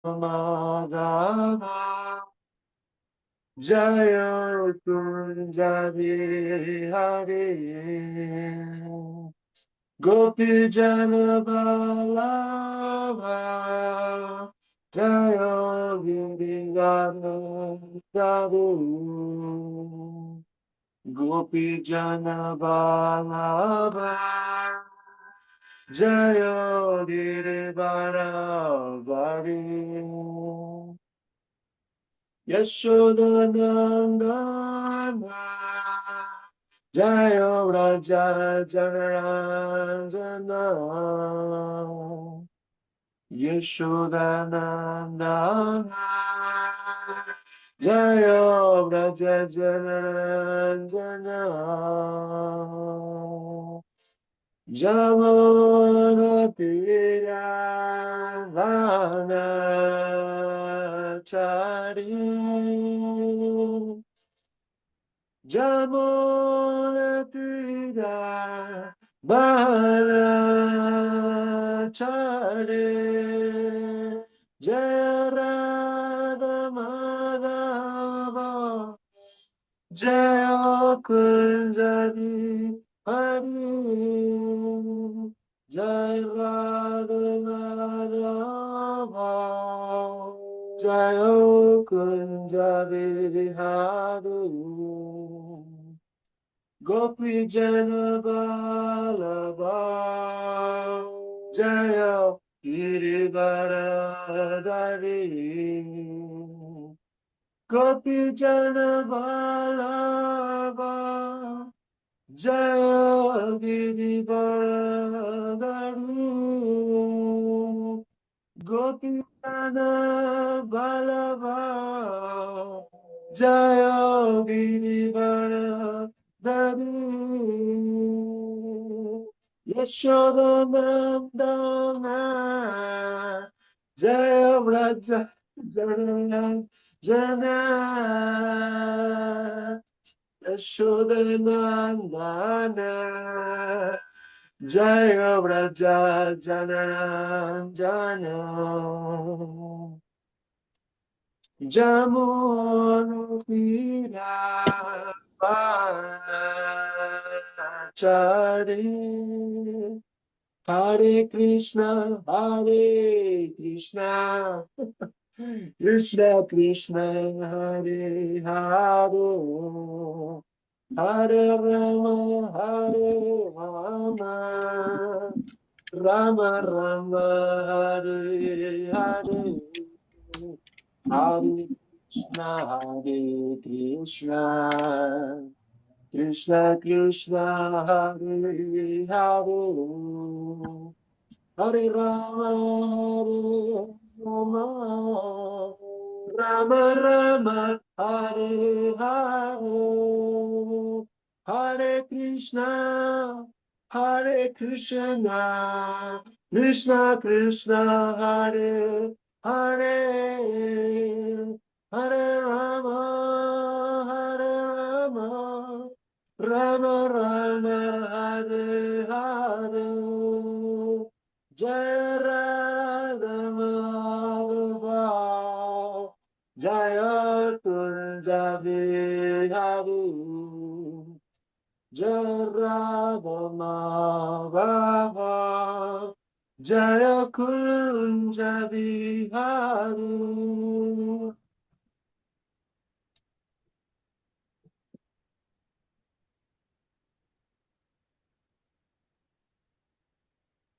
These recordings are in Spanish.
Madhava Jaya Kunja Bihari Gopi Jana Vallabha Jaya Giridhara Gopi Jana Vallabha Jaya Giridhara Yashodanandana Jaya Raja Janaranjana Yashodanandana Jaya Raja Janaranjana Jamana Tira Vana Chari Jamana Tira Vana Chari Jaya Radha Madhava Jaya Kunjani Hari Jai Radha Madhava Jaya Kunjani Hari Gopi Jana Vallabha Jaya Girivardhari Gopi Jana Vallabha Jaya Girivardhari Gopi Jana Vallabha Jaya Girivardhari Yashodanandana Jaya Vraja Jana Jana Yashodanandana Jaya Vraja Jana Jana Jamuna Chari Hare Krishna, Hare Krishna, Krishna Krishna, Hare Hare, Hare Rama, Hare Rama, Rama Rama, Hare Hare, Hare Krishna, Hare Krishna. Krishna Krishna Hare Hare Hare Rama Hare Rama Rama Rama Hare Hare Hare Krishna Hare Krishna Krishna Krishna Hare Hare Hare Rama Hare Rama Rama Rama Hare Hare Jaya Radha Madhava Jaya Kunja Bihari Jaya Radha Madhava Jaya Kunja Bihari.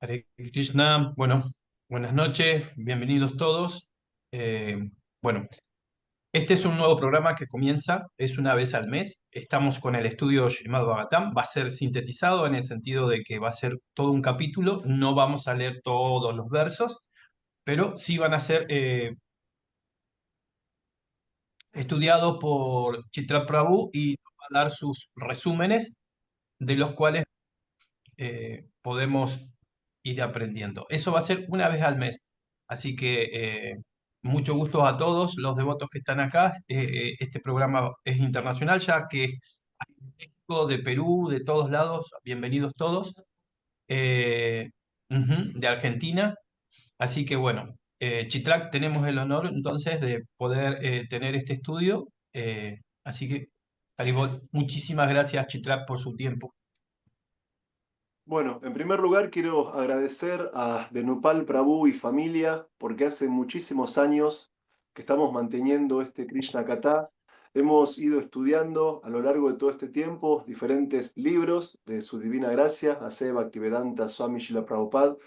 Hare Krishna, bueno, buenas noches, bienvenidos todos. Eh, bueno, este es un nuevo programa que comienza, es una vez al mes. Estamos con el estudio Srimad Bhagavatam, va a ser sintetizado en el sentido de que va a ser todo un capítulo, no vamos a leer todos los versos, pero sí van a ser estudiados por Chitra Prabhu y nos va a dar sus resúmenes de los cuales podemos ir aprendiendo. Eso va a ser una vez al mes. Así que mucho gusto a todos los devotos que están acá. Este programa es internacional, ya que hay de México, de Perú, de todos lados. Bienvenidos todos. Eh, de Argentina. Así que bueno. Chitrak, tenemos el honor entonces de poder tener este estudio. Así que, Haribol, muchísimas gracias, Chitrak, por su tiempo. Bueno, en primer lugar quiero agradecer a Denupal Prabhu y familia porque hace muchísimos años que estamos manteniendo este Krishna Katha. Hemos ido estudiando a lo largo de todo este tiempo diferentes libros de su divina gracia, Ase Bhaktivedanta Swami Srila Prabhupada.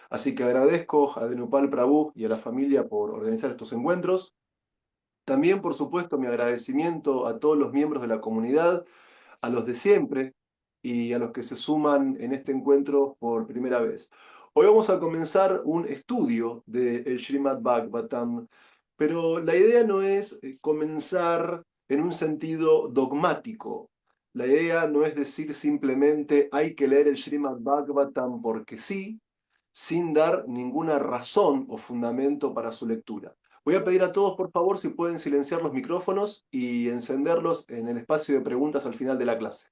Así que agradezco a Denupal Prabhu y a la familia por organizar estos encuentros. También, por supuesto, mi agradecimiento a todos los miembros de la comunidad, a los de siempre y a los que se suman en este encuentro por primera vez. Hoy vamos a comenzar un estudio del Srimad Bhagavatam, pero la idea no es comenzar en un sentido dogmático. La idea no es decir simplemente hay que leer el Srimad Bhagavatam porque sí, sin dar ninguna razón o fundamento para su lectura. Voy a pedir a todos, por favor, si pueden silenciar los micrófonos y encenderlos en el espacio de preguntas al final de la clase.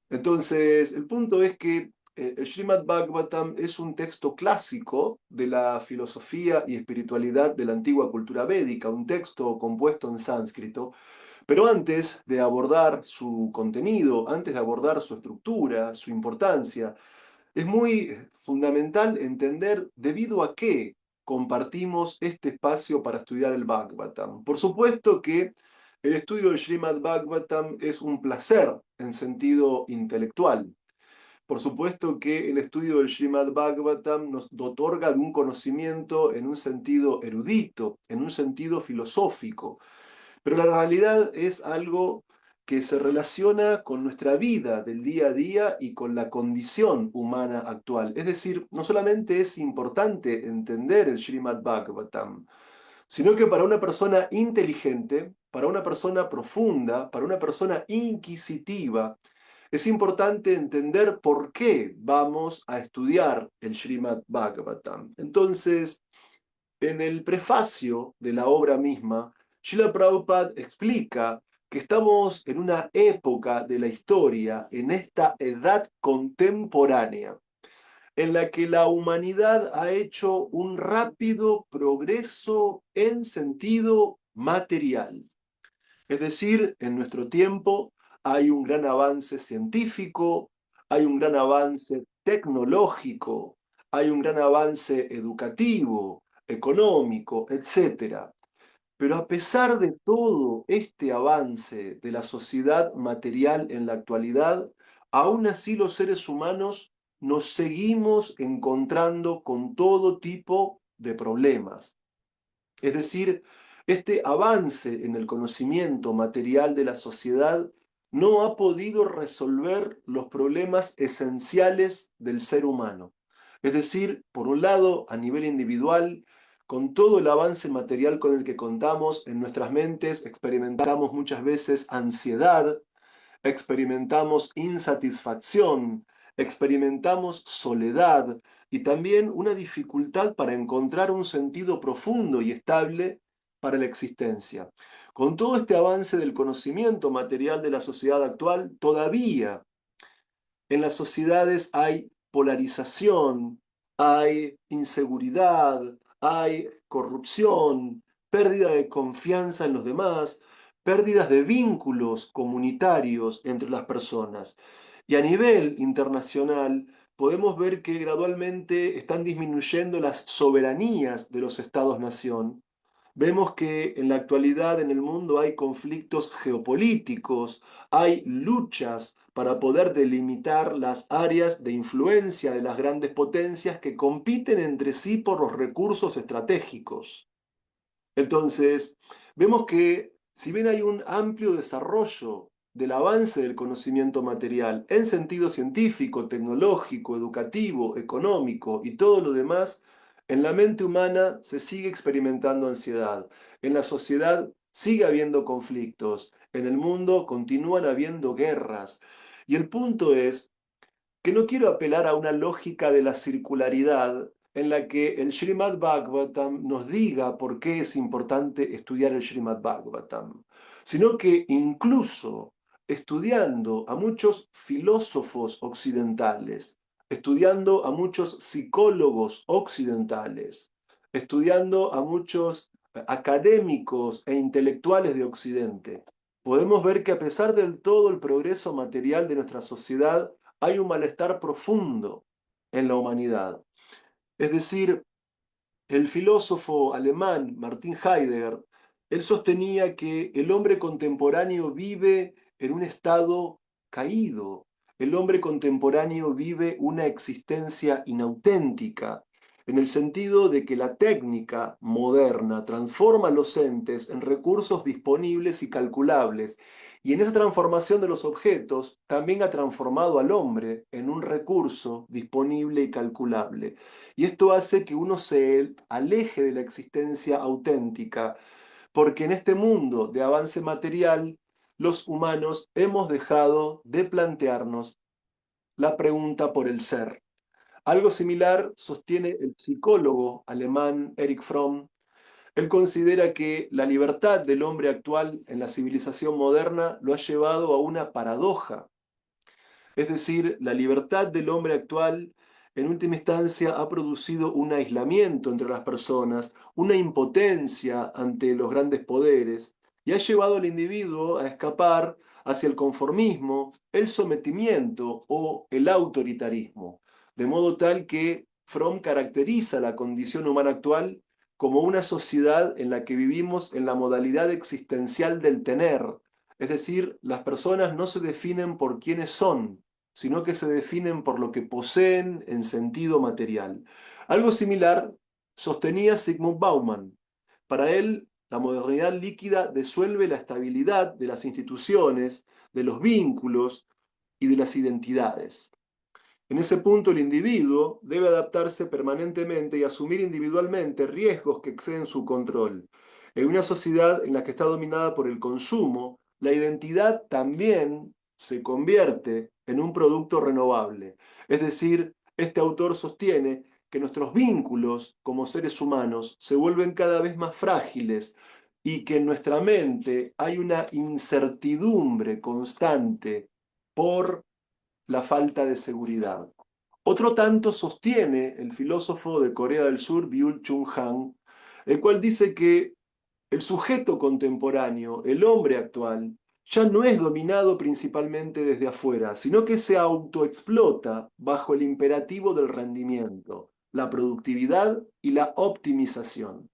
Entonces, el punto es que el Srimad Bhagavatam es un texto clásico de la filosofía y espiritualidad de la antigua cultura védica, un texto compuesto en sánscrito, pero antes de abordar su contenido, antes de abordar su estructura, su importancia, es muy fundamental entender debido a qué compartimos este espacio para estudiar el Bhagavatam. Por supuesto que el estudio del Srimad Bhagavatam es un placer en sentido intelectual. Por supuesto que el estudio del Srimad Bhagavatam nos otorga de un conocimiento en un sentido erudito, en un sentido filosófico. Pero la realidad es algo que se relaciona con nuestra vida del día a día y con la condición humana actual. Es decir, no solamente es importante entender el Srimad Bhagavatam, sino que para una persona inteligente, para una persona profunda, para una persona inquisitiva, es importante entender por qué vamos a estudiar el Srimad Bhagavatam. Entonces, en el prefacio de la obra misma, Srila Prabhupada explica que estamos en una época de la historia, en esta edad contemporánea, en la que la humanidad ha hecho un rápido progreso en sentido material. Es decir, en nuestro tiempo hay un gran avance científico, hay un gran avance tecnológico, hay un gran avance educativo, económico, etc. Pero a pesar de todo este avance de la sociedad material en la actualidad, aún así los seres humanos nos seguimos encontrando con todo tipo de problemas. Es decir, este avance en el conocimiento material de la sociedad no ha podido resolver los problemas esenciales del ser humano. Es decir, por un lado, a nivel individual, con todo el avance material con el que contamos en nuestras mentes, experimentamos muchas veces ansiedad, experimentamos insatisfacción, experimentamos soledad y también una dificultad para encontrar un sentido profundo y estable para la existencia. Con todo este avance del conocimiento material de la sociedad actual, todavía en las sociedades hay polarización, hay inseguridad, hay corrupción, pérdida de confianza en los demás, pérdidas de vínculos comunitarios entre las personas. Y a nivel internacional podemos ver que gradualmente están disminuyendo las soberanías de los estados-nación. Vemos que en la actualidad en el mundo hay conflictos geopolíticos, hay luchas para poder delimitar las áreas de influencia de las grandes potencias que compiten entre sí por los recursos estratégicos. Entonces, vemos que si bien hay un amplio desarrollo del avance del conocimiento material en sentido científico, tecnológico, educativo, económico y todo lo demás, en la mente humana se sigue experimentando ansiedad, en la sociedad sigue habiendo conflictos, en el mundo continúan habiendo guerras. Y el punto es que no quiero apelar a una lógica de la circularidad en la que el Srimad Bhagavatam nos diga por qué es importante estudiar el Srimad Bhagavatam, sino que incluso estudiando a muchos filósofos occidentales, estudiando a muchos psicólogos occidentales, estudiando a muchos académicos e intelectuales de Occidente, podemos ver que a pesar del todo el progreso material de nuestra sociedad, hay un malestar profundo en la humanidad. Es decir, el filósofo alemán Martin Heidegger, él sostenía que el hombre contemporáneo vive en un estado caído. El hombre contemporáneo vive una existencia inauténtica, en el sentido de que la técnica moderna transforma los entes en recursos disponibles y calculables, y en esa transformación de los objetos también ha transformado al hombre en un recurso disponible y calculable. Y esto hace que uno se aleje de la existencia auténtica, porque en este mundo de avance material, los humanos hemos dejado de plantearnos la pregunta por el ser. Algo similar sostiene el psicólogo alemán Erich Fromm. Él considera que la libertad del hombre actual en la civilización moderna lo ha llevado a una paradoja. Es decir, la libertad del hombre actual, en última instancia, ha producido un aislamiento entre las personas, una impotencia ante los grandes poderes, y ha llevado al individuo a escapar hacia el conformismo, el sometimiento o el autoritarismo, de modo tal que Fromm caracteriza la condición humana actual como una sociedad en la que vivimos en la modalidad existencial del tener, es decir, las personas no se definen por quiénes son, sino que se definen por lo que poseen en sentido material. Algo similar sostenía Zygmunt Bauman. Para él, la modernidad líquida disuelve la estabilidad de las instituciones, de los vínculos y de las identidades. En ese punto, el individuo debe adaptarse permanentemente y asumir individualmente riesgos que exceden su control. En una sociedad en la que está dominada por el consumo, la identidad también se convierte en un producto renovable. Es decir, este autor sostiene que nuestros vínculos como seres humanos se vuelven cada vez más frágiles y que en nuestra mente hay una incertidumbre constante por la falta de seguridad. Otro tanto sostiene el filósofo de Corea del Sur, Byul-Chul Han, el cual dice que el sujeto contemporáneo, el hombre actual, ya no es dominado principalmente desde afuera, sino que se autoexplota bajo el imperativo del rendimiento, la productividad y la optimización.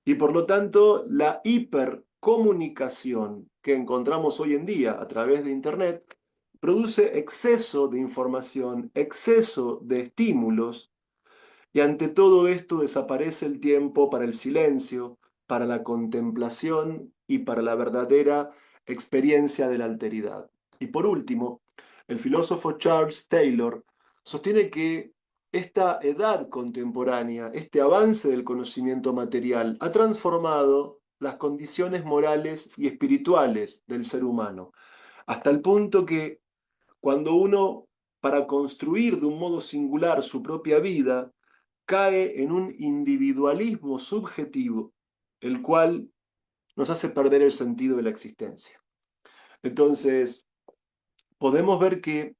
Y por lo tanto, la hipercomunicación que encontramos hoy en día a través de Internet produce exceso de información, exceso de estímulos, y ante todo esto desaparece el tiempo para el silencio, para la contemplación y para la verdadera experiencia de la alteridad. Y por último, el filósofo Charles Taylor sostiene que esta edad contemporánea, este avance del conocimiento material, ha transformado las condiciones morales y espirituales del ser humano, hasta el punto que cuando uno, para construir de un modo singular su propia vida, cae en un individualismo subjetivo, el cual nos hace perder el sentido de la existencia. Entonces, podemos ver que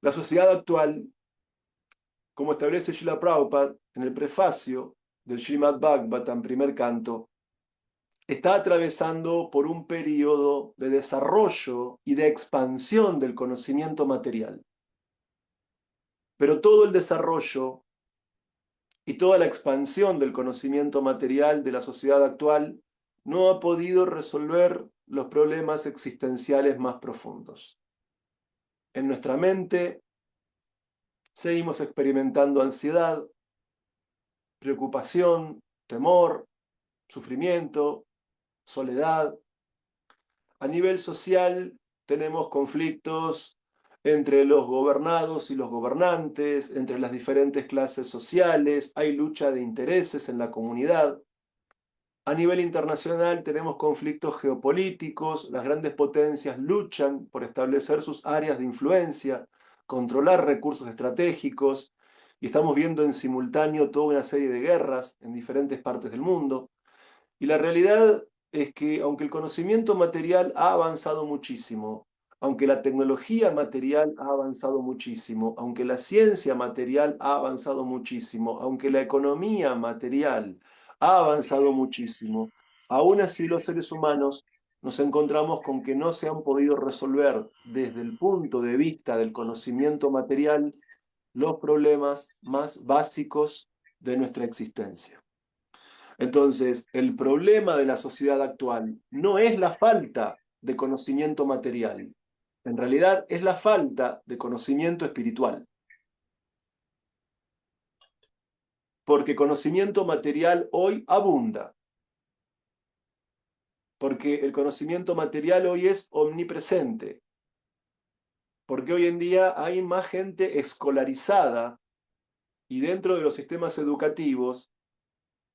la sociedad actual, como establece Srila Prabhupada en el prefacio del Srimad Bhagavatam, primer canto, está atravesando por un periodo de desarrollo y de expansión del conocimiento material. Pero todo el desarrollo y toda la expansión del conocimiento material de la sociedad actual no ha podido resolver los problemas existenciales más profundos. En nuestra mente seguimos experimentando ansiedad, preocupación, temor, sufrimiento, soledad. A nivel social tenemos conflictos entre los gobernados y los gobernantes, entre las diferentes clases sociales, hay lucha de intereses en la comunidad. A nivel internacional tenemos conflictos geopolíticos, las grandes potencias luchan por establecer sus áreas de influencia, controlar recursos estratégicos, y estamos viendo en simultáneo toda una serie de guerras en diferentes partes del mundo. Y la realidad es que, aunque el conocimiento material ha avanzado muchísimo, aunque la tecnología material ha avanzado muchísimo, aunque la ciencia material ha avanzado muchísimo, aunque la economía material ha avanzado muchísimo, aún así los seres humanos nos encontramos con que no se han podido resolver desde el punto de vista del conocimiento material los problemas más básicos de nuestra existencia. Entonces, el problema de la sociedad actual no es la falta de conocimiento material, en realidad es la falta de conocimiento espiritual, porque conocimiento material hoy abunda, porque el conocimiento material hoy es omnipresente, porque hoy en día hay más gente escolarizada y dentro de los sistemas educativos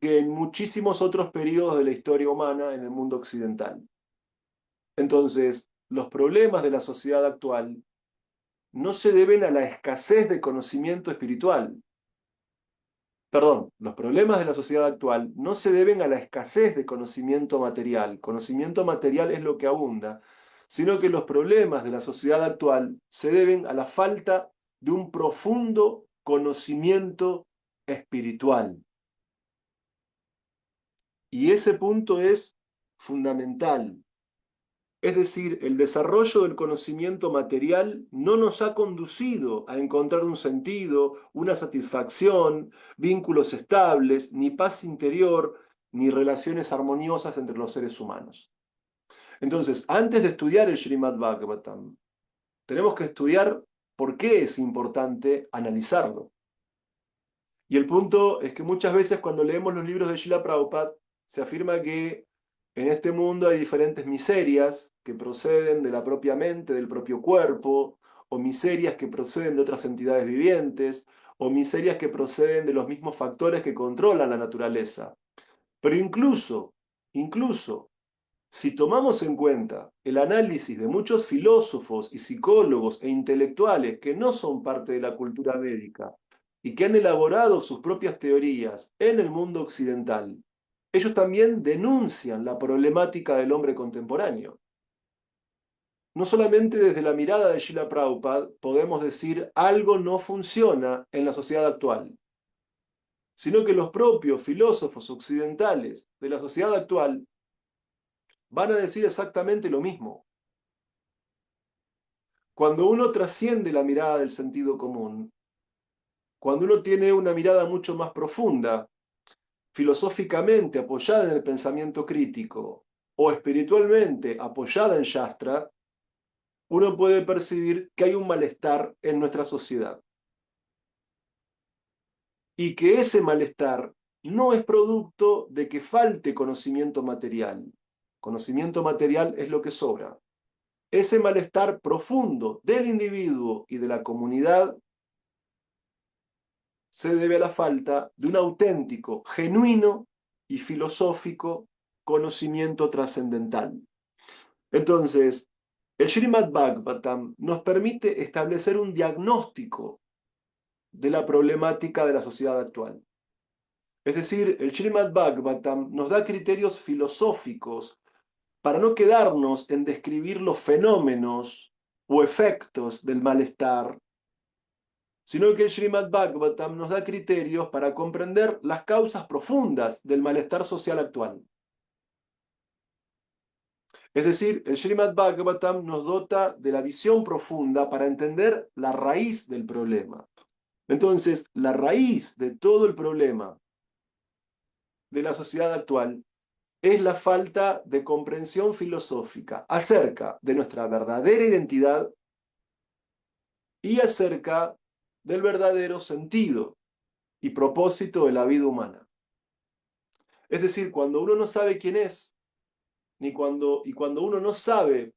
que en muchísimos otros periodos de la historia humana en el mundo occidental. Entonces, los problemas de la sociedad actual no se deben a la escasez de conocimiento espiritual. Perdón, los problemas de la sociedad actual no se deben a la escasez de conocimiento material. Conocimiento material es lo que abunda, sino que los problemas de la sociedad actual se deben a la falta de un profundo conocimiento espiritual. Y ese punto es fundamental. Es decir, el desarrollo del conocimiento material no nos ha conducido a encontrar un sentido, una satisfacción, vínculos estables, ni paz interior, ni relaciones armoniosas entre los seres humanos. Entonces, antes de estudiar el Srimad Bhagavatam, tenemos que estudiar por qué es importante analizarlo. Y el punto es que muchas veces cuando leemos los libros de Srila Prabhupada, se afirma que en este mundo hay diferentes miserias que proceden de la propia mente, del propio cuerpo, o miserias que proceden de otras entidades vivientes, o miserias que proceden de los mismos factores que controlan la naturaleza. Pero incluso, si tomamos en cuenta el análisis de muchos filósofos y psicólogos e intelectuales que no son parte de la cultura védica y que han elaborado sus propias teorías en el mundo occidental, ellos también denuncian la problemática del hombre contemporáneo. No solamente desde la mirada de Srila Prabhupada podemos decir algo no funciona en la sociedad actual, sino que los propios filósofos occidentales de la sociedad actual van a decir exactamente lo mismo. Cuando uno trasciende la mirada del sentido común, cuando uno tiene una mirada mucho más profunda, filosóficamente apoyada en el pensamiento crítico o espiritualmente apoyada en Shastra, uno puede percibir que hay un malestar en nuestra sociedad. Y que ese malestar no es producto de que falte conocimiento material. Conocimiento material es lo que sobra. Ese malestar profundo del individuo y de la comunidad se debe a la falta de un auténtico, genuino y filosófico conocimiento trascendental. Entonces, el Srimad Bhagavatam nos permite establecer un diagnóstico de la problemática de la sociedad actual. Es decir, el Srimad Bhagavatam nos da criterios filosóficos para no quedarnos en describir los fenómenos o efectos del malestar, sino que el Srimad Bhagavatam nos da criterios para comprender las causas profundas del malestar social actual. Es decir, el Srimad Bhagavatam nos dota de la visión profunda para entender la raíz del problema. Entonces, la raíz de todo el problema de la sociedad actual es la falta de comprensión filosófica acerca de nuestra verdadera identidad y acerca del verdadero sentido y propósito de la vida humana. Es decir, cuando uno no sabe quién es, cuando uno no sabe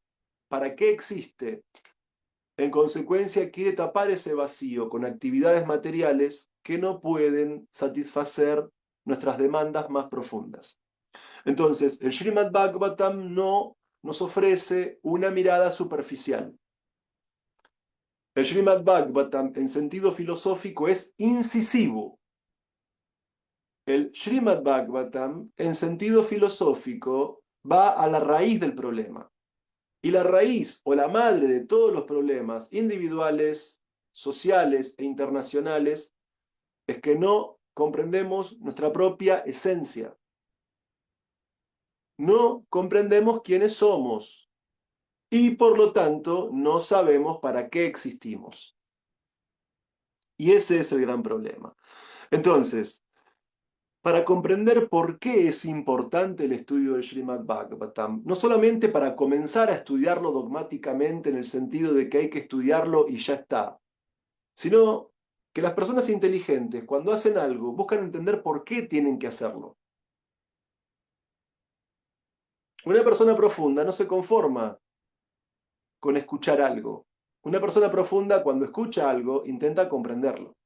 para qué existe, en consecuencia quiere tapar ese vacío con actividades materiales que no pueden satisfacer nuestras demandas más profundas. Entonces, el Srimad Bhagavatam no nos ofrece una mirada superficial. El Srimad Bhagavatam en sentido filosófico es incisivo. El Srimad Bhagavatam en sentido filosófico va a la raíz del problema. Y la raíz o la madre de todos los problemas individuales, sociales e internacionales es que no comprendemos nuestra propia esencia. No comprendemos quiénes somos y por lo tanto no sabemos para qué existimos. Y ese es el gran problema. Entonces, para comprender por qué es importante el estudio del Srimad Bhagavatam, no solamente para comenzar a estudiarlo dogmáticamente en el sentido de que hay que estudiarlo y ya está, sino que las personas inteligentes, cuando hacen algo, buscan entender por qué tienen que hacerlo. Una persona profunda no se conforma con escuchar algo. Una persona profunda, cuando escucha algo, intenta comprenderlo.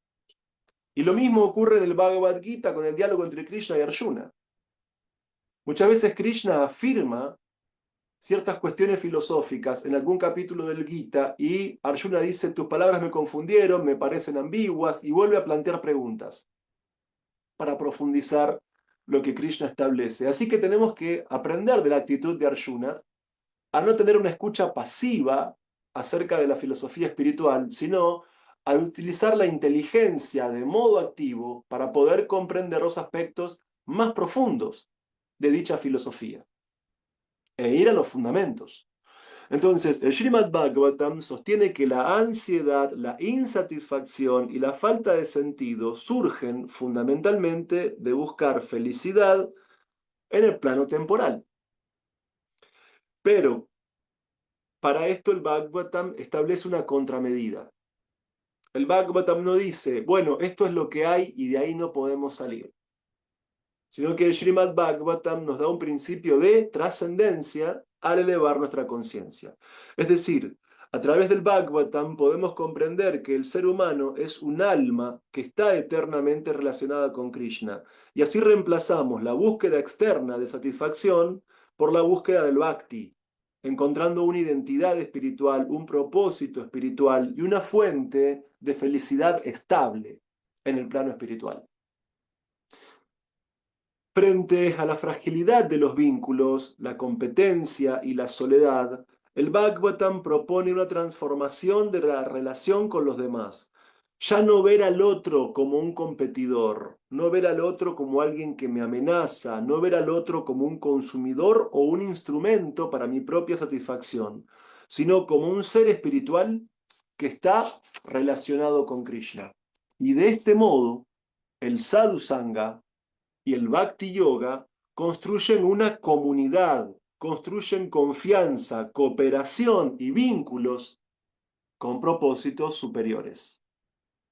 Y lo mismo ocurre en el Bhagavad Gita con el diálogo entre Krishna y Arjuna. Muchas veces Krishna afirma ciertas cuestiones filosóficas en algún capítulo del Gita y Arjuna dice, tus palabras me confundieron, me parecen ambiguas, y vuelve a plantear preguntas para profundizar lo que Krishna establece. Así que tenemos que aprender de la actitud de Arjuna a no tener una escucha pasiva acerca de la filosofía espiritual, sino a utilizar la inteligencia de modo activo para poder comprender los aspectos más profundos de dicha filosofía e ir a los fundamentos. Entonces, el Srimad Bhagavatam sostiene que la ansiedad, la insatisfacción y la falta de sentido surgen fundamentalmente de buscar felicidad en el plano temporal. Pero para esto el Bhagavatam establece una contramedida. El Bhagavatam no dice, bueno, esto es lo que hay y de ahí no podemos salir, sino que el Srimad Bhagavatam nos da un principio de trascendencia al elevar nuestra conciencia. Es decir, a través del Bhagavatam podemos comprender que el ser humano es un alma que está eternamente relacionada con Krishna, y así reemplazamos la búsqueda externa de satisfacción por la búsqueda del Bhakti, encontrando una identidad espiritual, un propósito espiritual y una fuente de felicidad estable en el plano espiritual. Frente a la fragilidad de los vínculos, la competencia y la soledad, el Bhagavatam propone una transformación de la relación con los demás. Ya no ver al otro como un competidor, no ver al otro como alguien que me amenaza, no ver al otro como un consumidor o un instrumento para mi propia satisfacción, sino como un ser espiritual que está relacionado con Krishna. Y de este modo, el Sadhu Sangha y el Bhakti Yoga construyen una comunidad, construyen confianza, cooperación y vínculos con propósitos superiores,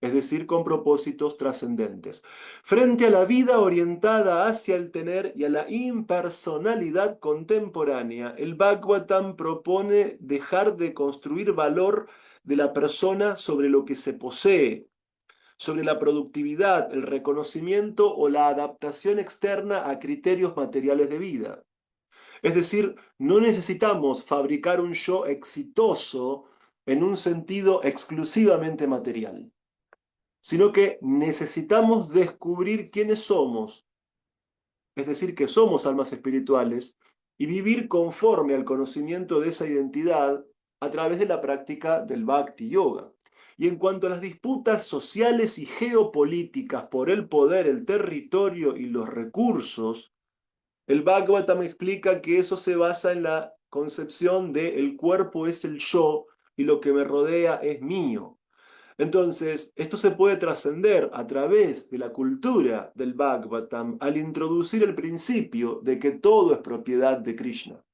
es decir, con propósitos trascendentes. Frente a la vida orientada hacia el tener y a la impersonalidad contemporánea, el Bhagavatam propone dejar de construir valor de la persona sobre lo que se posee, sobre la productividad, el reconocimiento o la adaptación externa a criterios materiales de vida. Es decir, no necesitamos fabricar un yo exitoso en un sentido exclusivamente material, sino que necesitamos descubrir quiénes somos, es decir, que somos almas espirituales, y vivir conforme al conocimiento de esa identidad a través de la práctica del Bhakti Yoga. Y en cuanto a las disputas sociales y geopolíticas por el poder, el territorio y los recursos, el Bhagavatam explica que eso se basa en la concepción de el cuerpo es el yo y lo que me rodea es mío. Entonces, esto se puede trascender a través de la cultura del Bhagavatam al introducir el principio de que todo es propiedad de Krishna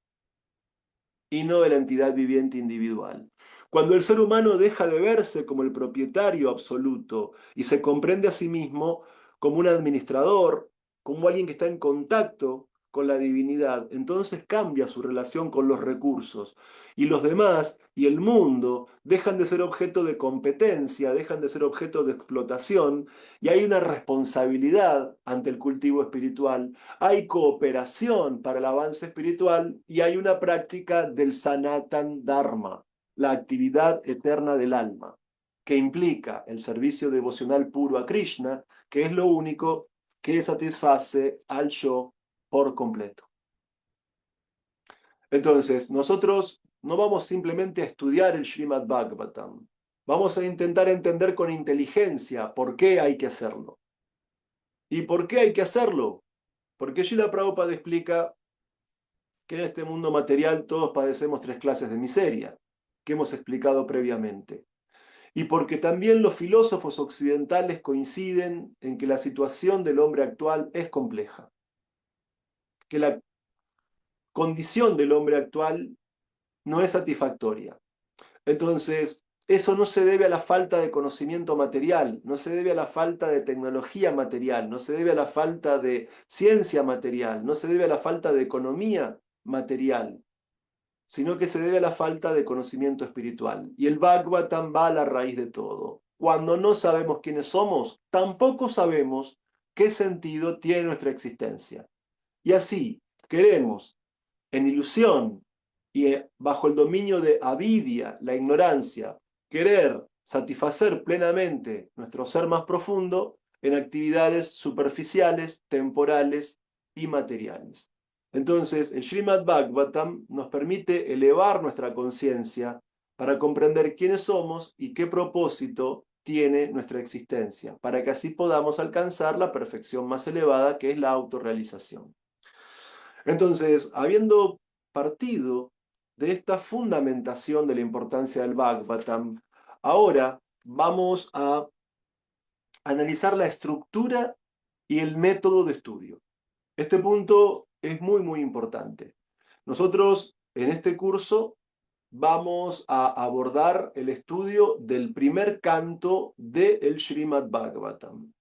y no de la entidad viviente individual. Cuando el ser humano deja de verse como el propietario absoluto y se comprende a sí mismo como un administrador, como alguien que está en contacto con la divinidad, entonces cambia su relación con los recursos. Y los demás y el mundo dejan de ser objeto de competencia, dejan de ser objeto de explotación, y hay una responsabilidad ante el cultivo espiritual, hay cooperación para el avance espiritual y hay una práctica del Sanatan Dharma, la actividad eterna del alma, que implica el servicio devocional puro a Krishna, que es lo único que satisface al yo por completo. Entonces, nosotros no vamos simplemente a estudiar el Srimad Bhagavatam. Vamos a intentar entender con inteligencia por qué hay que hacerlo. ¿Y por qué hay que hacerlo? Porque Srila Prabhupada explica que en este mundo material todos padecemos tres clases de miseria, que hemos explicado previamente. Y porque también los filósofos occidentales coinciden en que la situación del hombre actual es compleja, que la condición del hombre actual no es satisfactoria. Entonces, eso no se debe a la falta de conocimiento material, no se debe a la falta de tecnología material, no se debe a la falta de ciencia material, no se debe a la falta de economía material, sino que se debe a la falta de conocimiento espiritual. Y el Bhagavatam va a la raíz de todo. Cuando no sabemos quiénes somos, tampoco sabemos qué sentido tiene nuestra existencia. Y así, queremos, en ilusión y bajo el dominio de avidia, la ignorancia, querer satisfacer plenamente nuestro ser más profundo en actividades superficiales, temporales y materiales. Entonces, el Srimad Bhagavatam nos permite elevar nuestra conciencia para comprender quiénes somos y qué propósito tiene nuestra existencia, para que así podamos alcanzar la perfección más elevada, que es la autorrealización. Entonces, habiendo partido de esta fundamentación de la importancia del Bhagavatam, ahora vamos a analizar la estructura y el método de estudio. Este punto es muy, muy importante. Nosotros en este curso vamos a abordar el estudio del primer canto del Srimad Bhagavatam.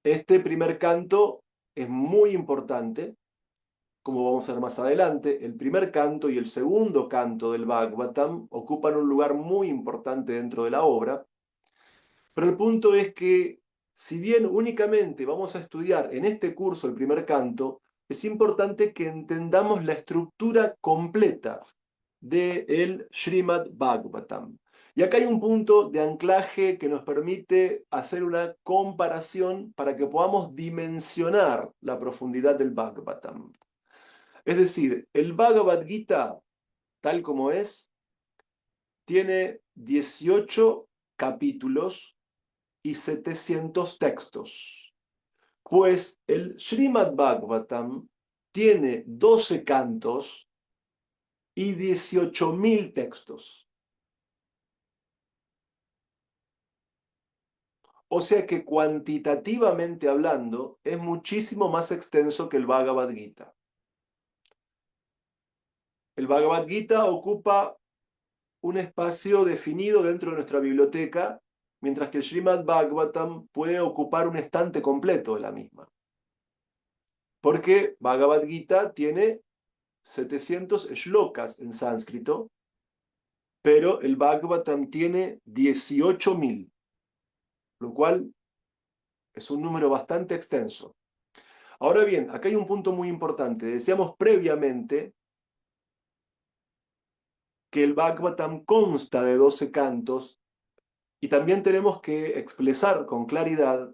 Este primer canto es muy importante, como vamos a ver más adelante. El primer canto y el segundo canto del Bhagavatam ocupan un lugar muy importante dentro de la obra, pero el punto es que si bien únicamente vamos a estudiar en este curso el primer canto, es importante que entendamos la estructura completa del Srimad Bhagavatam. Y acá hay un punto de anclaje que nos permite hacer una comparación para que podamos dimensionar la profundidad del Bhagavatam. Es decir, el Bhagavad Gita, tal como es, tiene 18 capítulos y 700 textos, pues el Srimad Bhagavatam tiene 12 cantos y 18.000 textos. O sea que cuantitativamente hablando es muchísimo más extenso que el Bhagavad Gita. El Bhagavad Gita ocupa un espacio definido dentro de nuestra biblioteca, mientras que el Srimad Bhagavatam puede ocupar un estante completo de la misma. Porque Bhagavad Gita tiene 700 shlokas en sánscrito, pero el Bhagavatam tiene 18.000, lo cual es un número bastante extenso. Ahora bien, acá hay un punto muy importante. Decíamos previamente que el Bhagavatam consta de 12 cantos y también tenemos que expresar con claridad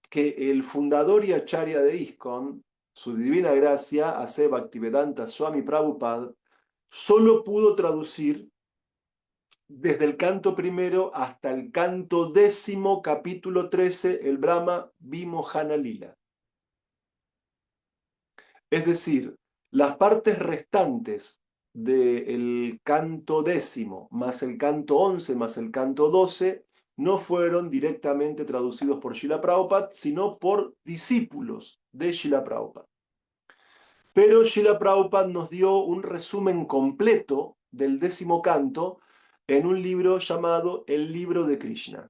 que el fundador y acharya de ISKCON, su divina gracia, A.C. Bhaktivedanta Swami Prabhupada, solo pudo traducir desde el canto primero hasta el canto décimo, capítulo 13, el Brahma Vimohana Lila. Es decir, las partes restantes del canto décimo, más el canto 11, más el canto 12, no fueron directamente traducidos por Srila Prabhupada, sino por discípulos de Srila Prabhupada. Pero Srila Prabhupada nos dio un resumen completo del décimo canto en un libro llamado El Libro de Krishna,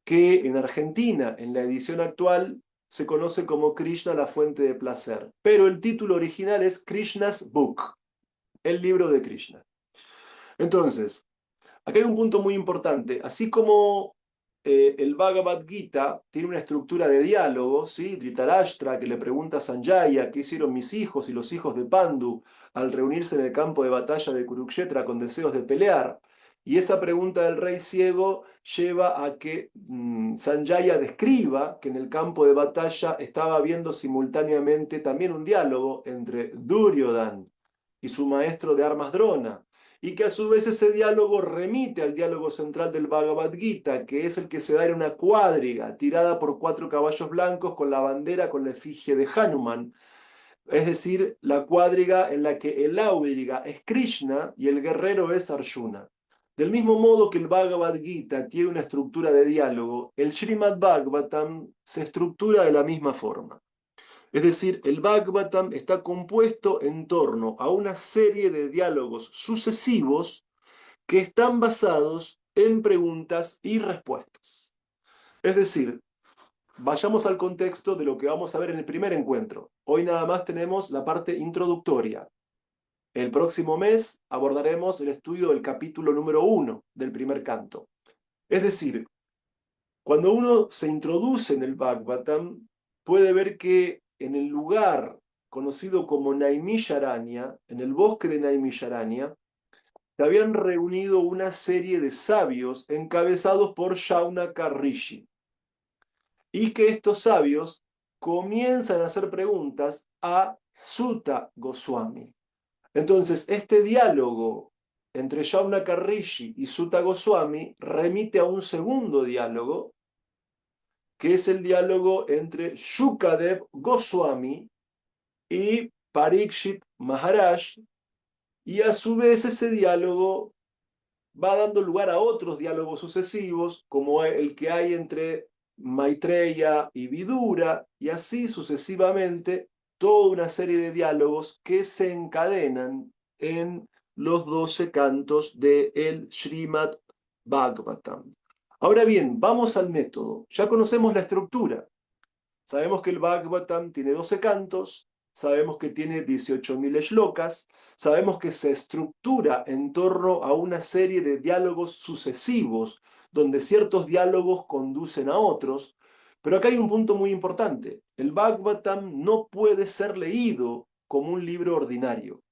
que en Argentina, en la edición actual, se conoce como Krishna, la fuente de placer. Pero el título original es Krishna's Book, el libro de Krishna. Entonces, acá hay un punto muy importante. Así como el Bhagavad Gita tiene una estructura de diálogo, ¿sí? Dhritarashtra, que le pregunta a Sanjaya qué hicieron mis hijos y los hijos de Pandu al reunirse en el campo de batalla de Kurukshetra con deseos de pelear. Y esa pregunta del rey ciego lleva a que Sanjaya describa que en el campo de batalla estaba habiendo simultáneamente también un diálogo entre Duryodhan y su maestro de armas Drona, y que a su vez ese diálogo remite al diálogo central del Bhagavad Gita, que es el que se da en una cuadriga tirada por 4 caballos blancos con la bandera con la efigie de Hanuman, es decir, la cuadriga en la que el áudiga es Krishna y el guerrero es Arjuna. Del mismo modo que el Bhagavad Gita tiene una estructura de diálogo, el Srimad Bhagavatam se estructura de la misma forma. Es decir, el Bhagavatam está compuesto en torno a una serie de diálogos sucesivos que están basados en preguntas y respuestas. Es decir, vayamos al contexto de lo que vamos a ver en el primer encuentro. Hoy nada más tenemos la parte introductoria. El próximo mes abordaremos el estudio del capítulo número 1 del primer canto. Es decir, cuando uno se introduce en el Bhagavatam, puede ver que en el lugar conocido como Naimisharanya, en el bosque de Naimisharanya, se habían reunido una serie de sabios encabezados por Shaunaka Rishi. Y que estos sabios comienzan a hacer preguntas a Sutta Goswami. Entonces, este diálogo entre Shaunaka Rishi y Sutta Goswami remite a un segundo diálogo, que es el diálogo entre Shukadev Goswami y Parikshit Maharaj, y a su vez ese diálogo va dando lugar a otros diálogos sucesivos, como el que hay entre Maitreya y Vidura, y así sucesivamente, toda una serie de diálogos que se encadenan en los 12 cantos del Srimad Bhagavatam. Ahora bien, vamos al método. Ya conocemos la estructura. Sabemos que el Bhagavatam tiene 12 cantos, sabemos que tiene 18.000 shlokas, sabemos que se estructura en torno a una serie de diálogos sucesivos, donde ciertos diálogos conducen a otros, pero acá hay un punto muy importante. El Bhagavatam no puede ser leído como un libro ordinario.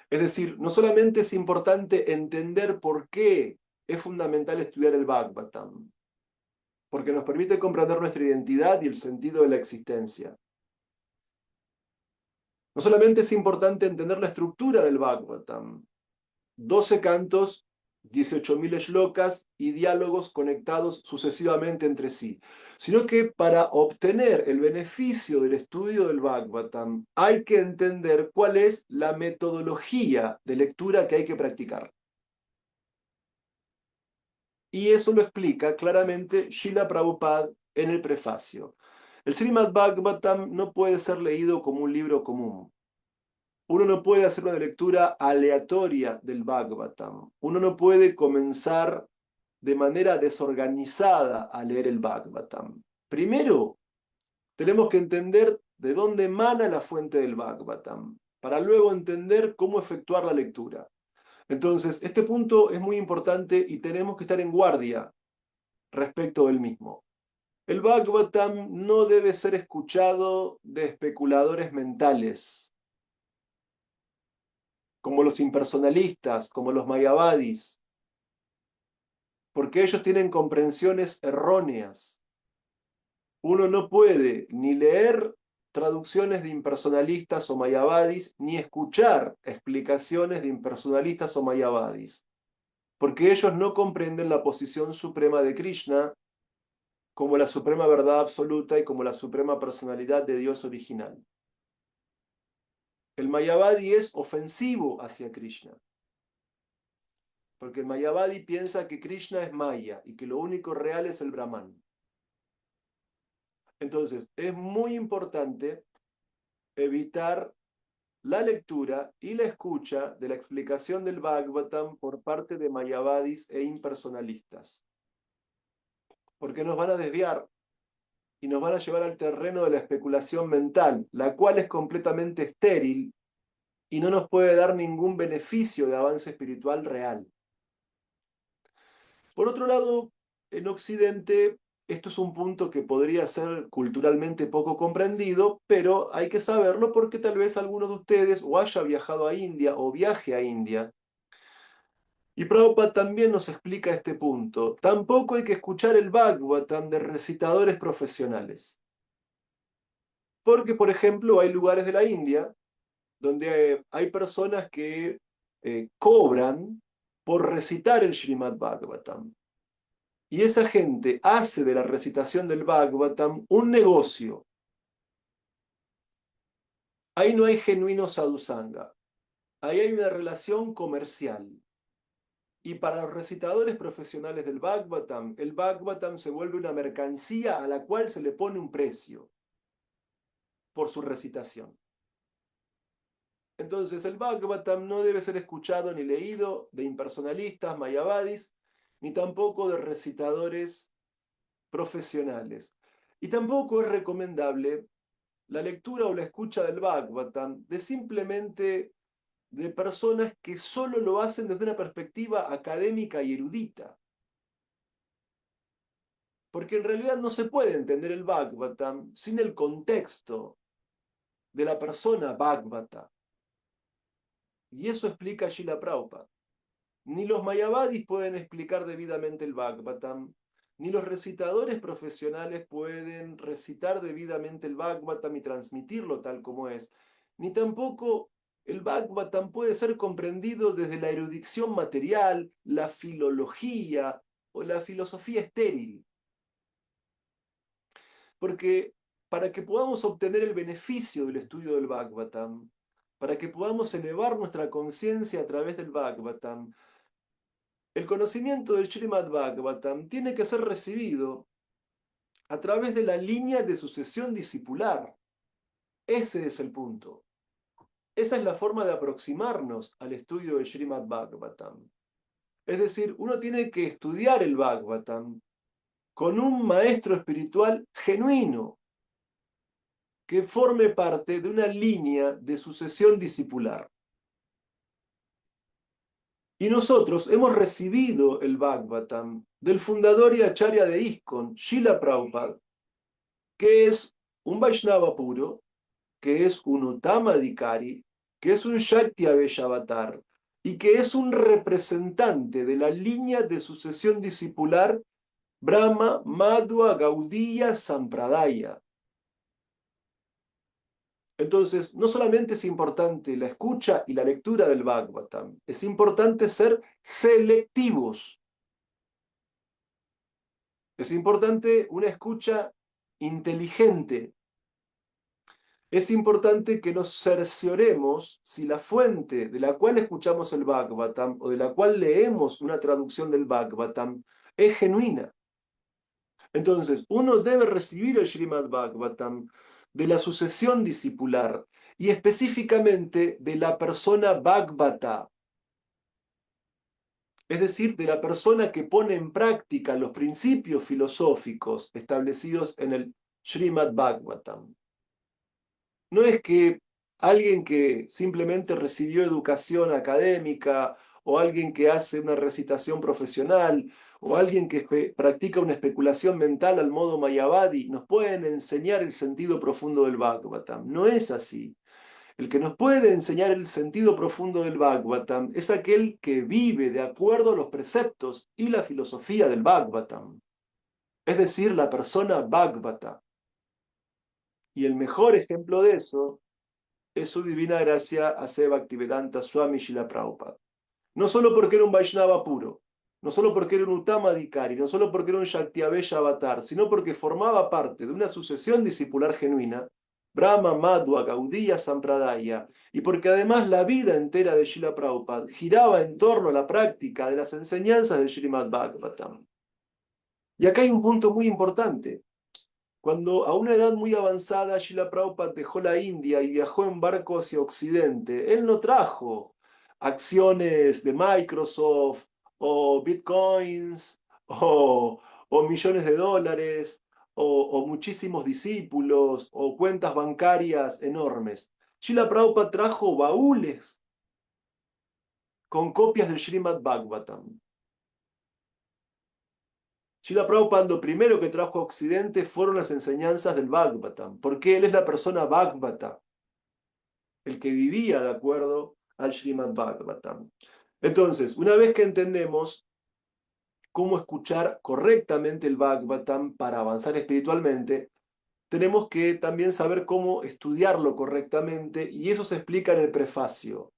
Es decir, no solamente es importante entender por qué es fundamental estudiar el Bhagavatam, porque nos permite comprender nuestra identidad y el sentido de la existencia. No solamente es importante entender la estructura del Bhagavatam, 12 cantos, 18.000 shlokas y diálogos conectados sucesivamente entre sí, sino que para obtener el beneficio del estudio del Bhagavatam hay que entender cuál es la metodología de lectura que hay que practicar. Y eso lo explica claramente Srila Prabhupada en el prefacio. El Srimad Bhagavatam no puede ser leído como un libro común. Uno no puede hacer una lectura aleatoria del Bhagavatam. Uno no puede comenzar de manera desorganizada a leer el Bhagavatam. Primero, tenemos que entender de dónde emana la fuente del Bhagavatam, para luego entender cómo efectuar la lectura. Entonces, este punto es muy importante y tenemos que estar en guardia respecto del mismo. El Bhagavatam no debe ser escuchado de especuladores mentales, como los impersonalistas, como los mayavadis, porque ellos tienen comprensiones erróneas. Uno no puede ni leer traducciones de impersonalistas o mayavadis, ni escuchar explicaciones de impersonalistas o mayavadis, porque ellos no comprenden la posición suprema de Krishna como la suprema verdad absoluta y como la suprema personalidad de Dios original. El Mayavadi es ofensivo hacia Krishna, porque el Mayavadi piensa que Krishna es Maya y que lo único real es el Brahman. Entonces, es muy importante evitar la lectura y la escucha de la explicación del Bhagavatam por parte de Mayavadis e impersonalistas, porque nos van a desviar y nos van a llevar al terreno de la especulación mental, la cual es completamente estéril y no nos puede dar ningún beneficio de avance espiritual real. Por otro lado, en Occidente, esto es un punto que podría ser culturalmente poco comprendido, pero hay que saberlo porque tal vez alguno de ustedes o haya viajado a India o viaje a India. Y Prabhupada también nos explica este punto. Tampoco hay que escuchar el Bhagavatam de recitadores profesionales. Porque, por ejemplo, hay lugares de la India donde hay personas que cobran por recitar el Srimad Bhagavatam. Y esa gente hace de la recitación del Bhagavatam un negocio. Ahí no hay genuino sadhusanga. Ahí hay una relación comercial. Y para los recitadores profesionales del Bhagavatam, el Bhagavatam se vuelve una mercancía a la cual se le pone un precio por su recitación. Entonces el Bhagavatam no debe ser escuchado ni leído de impersonalistas, mayavadis, ni tampoco de recitadores profesionales. Y tampoco es recomendable la lectura o la escucha del Bhagavatam de simplemente de personas que solo lo hacen desde una perspectiva académica y erudita. Porque en realidad no se puede entender el Bhagavatam sin el contexto de la persona Bhagavata. Y eso explica Srila Prabhupada. Ni los mayavadis pueden explicar debidamente el Bhagavatam, ni los recitadores profesionales pueden recitar debidamente el Bhagavatam y transmitirlo tal como es, ni tampoco el Bhagavatam puede ser comprendido desde la erudición material, la filología o la filosofía estéril. Porque para que podamos obtener el beneficio del estudio del Bhagavatam, para que podamos elevar nuestra conciencia a través del Bhagavatam, el conocimiento del Srimad Bhagavatam tiene que ser recibido a través de la línea de sucesión discipular. Ese es el punto. Esa es la forma de aproximarnos al estudio del Srimad Bhagavatam. Es decir, uno tiene que estudiar el Bhagavatam con un maestro espiritual genuino que forme parte de una línea de sucesión discipular. Y nosotros hemos recibido el Bhagavatam del fundador y acharya de ISKCON, Srila Prabhupada, que es un Vaishnava puro, que es un Uttama Adhikari, que es un Shakti Avatar y que es un representante de la línea de sucesión discipular Brahma, Madhva, Gaudiya, Sampradaya. Entonces, no solamente es importante la escucha y la lectura del Bhagavatam, es importante ser selectivos. Es importante una escucha inteligente. Es importante que nos cercioremos si la fuente de la cual escuchamos el Bhagavatam o de la cual leemos una traducción del Bhagavatam es genuina. Entonces, uno debe recibir el Srimad Bhagavatam de la sucesión discipular y específicamente de la persona Bhagavata, es decir, de la persona que pone en práctica los principios filosóficos establecidos en el Srimad Bhagavatam. No es que alguien que simplemente recibió educación académica o alguien que hace una recitación profesional o alguien que practica una especulación mental al modo mayavadi nos pueden enseñar el sentido profundo del Bhagavatam. No es así. El que nos puede enseñar el sentido profundo del Bhagavatam es aquel que vive de acuerdo a los preceptos y la filosofía del Bhagavatam, es decir, la persona Bhagavata. Y el mejor ejemplo de eso es su divina gracia a Bhaktivedanta Swami Srila Prabhupada. No solo porque era un Vaishnava puro, no solo porque era un Uttama Adhikari, no solo porque era un Shaktiaveya Avatar, sino porque formaba parte de una sucesión discipular genuina, Brahma, Madhva, Gaudiya, Sampradaya, y porque además la vida entera de Srila Prabhupada giraba en torno a la práctica de las enseñanzas del Srimad Bhagavatam. Y acá hay un punto muy importante. Cuando a una edad muy avanzada Srila Prabhupada dejó la India y viajó en barco hacia Occidente, él no trajo acciones de Microsoft o bitcoins o millones de dólares o muchísimos discípulos o cuentas bancarias enormes. Srila Prabhupada trajo baúles con copias del Srimad Bhagavatam. Srila Prabhupada lo primero que trajo a Occidente fueron las enseñanzas del Bhagavatam, porque él es la persona Bhagavata, el que vivía de acuerdo al Srimad Bhagavatam. Entonces, una vez que entendemos cómo escuchar correctamente el Bhagavatam para avanzar espiritualmente, tenemos que también saber cómo estudiarlo correctamente, y eso se explica en el prefacio.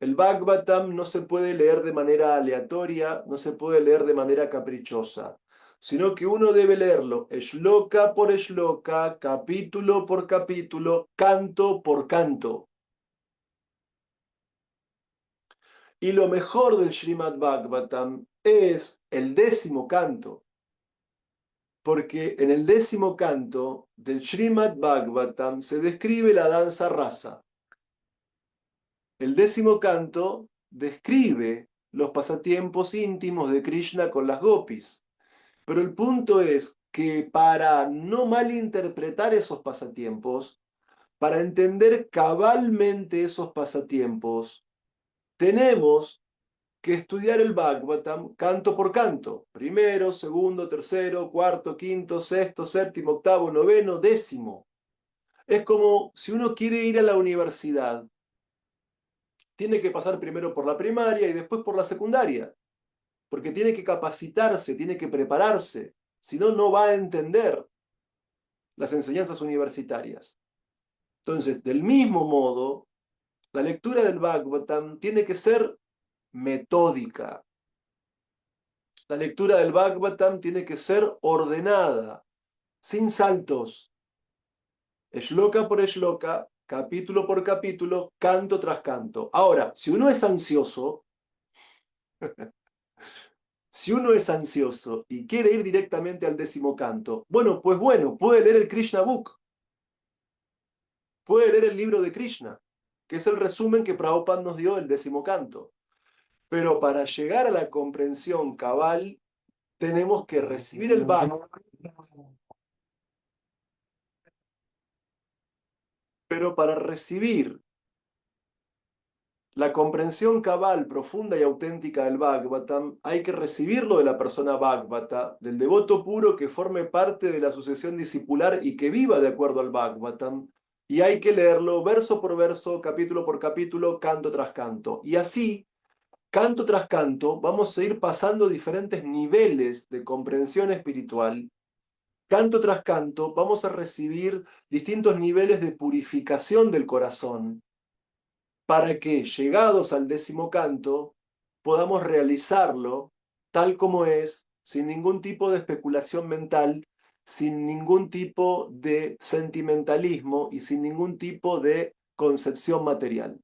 El Bhagavatam no se puede leer de manera aleatoria, no se puede leer de manera caprichosa, sino que uno debe leerlo shloka por shloka, capítulo por capítulo, canto por canto. Y lo mejor del Srimad Bhagavatam es el 10.º canto, porque en el 10.º canto del Srimad Bhagavatam se describe la danza rasa. El 10.º canto describe los pasatiempos íntimos de Krishna con las gopis. Pero el punto es que para no malinterpretar esos pasatiempos, para entender cabalmente esos pasatiempos, tenemos que estudiar el Bhagavatam canto por canto. Primero, segundo, tercero, cuarto, quinto, sexto, séptimo, octavo, noveno, 10.º. Es como si uno quiere ir a la universidad, tiene que pasar primero por la primaria y después por la secundaria, porque tiene que capacitarse, tiene que prepararse, si no, no va a entender las enseñanzas universitarias. Entonces, del mismo modo, la lectura del Bhagavatam tiene que ser metódica. La lectura del Bhagavatam tiene que ser ordenada, sin saltos, shloka por shloka, capítulo por capítulo, canto tras canto. Ahora, si uno es ansioso y quiere ir directamente al 10.º canto, bueno, puede leer el Krishna Book, puede leer el libro de Krishna, que es el resumen que Prabhupada nos dio del 10.º canto. Pero para llegar a la comprensión cabal, tenemos que recibir el Bhagavad. Pero para recibir la comprensión cabal, profunda y auténtica del Bhagavatam, hay que recibirlo de la persona Bhagavata, del devoto puro que forme parte de la sucesión discipular y que viva de acuerdo al Bhagavatam, y hay que leerlo verso por verso, capítulo por capítulo, canto tras canto. Y así, canto tras canto, vamos a ir pasando diferentes niveles de comprensión espiritual. Canto tras canto, vamos a recibir distintos niveles de purificación del corazón, para que, llegados al 10.º canto, podamos realizarlo tal como es, sin ningún tipo de especulación mental, sin ningún tipo de sentimentalismo y sin ningún tipo de concepción material.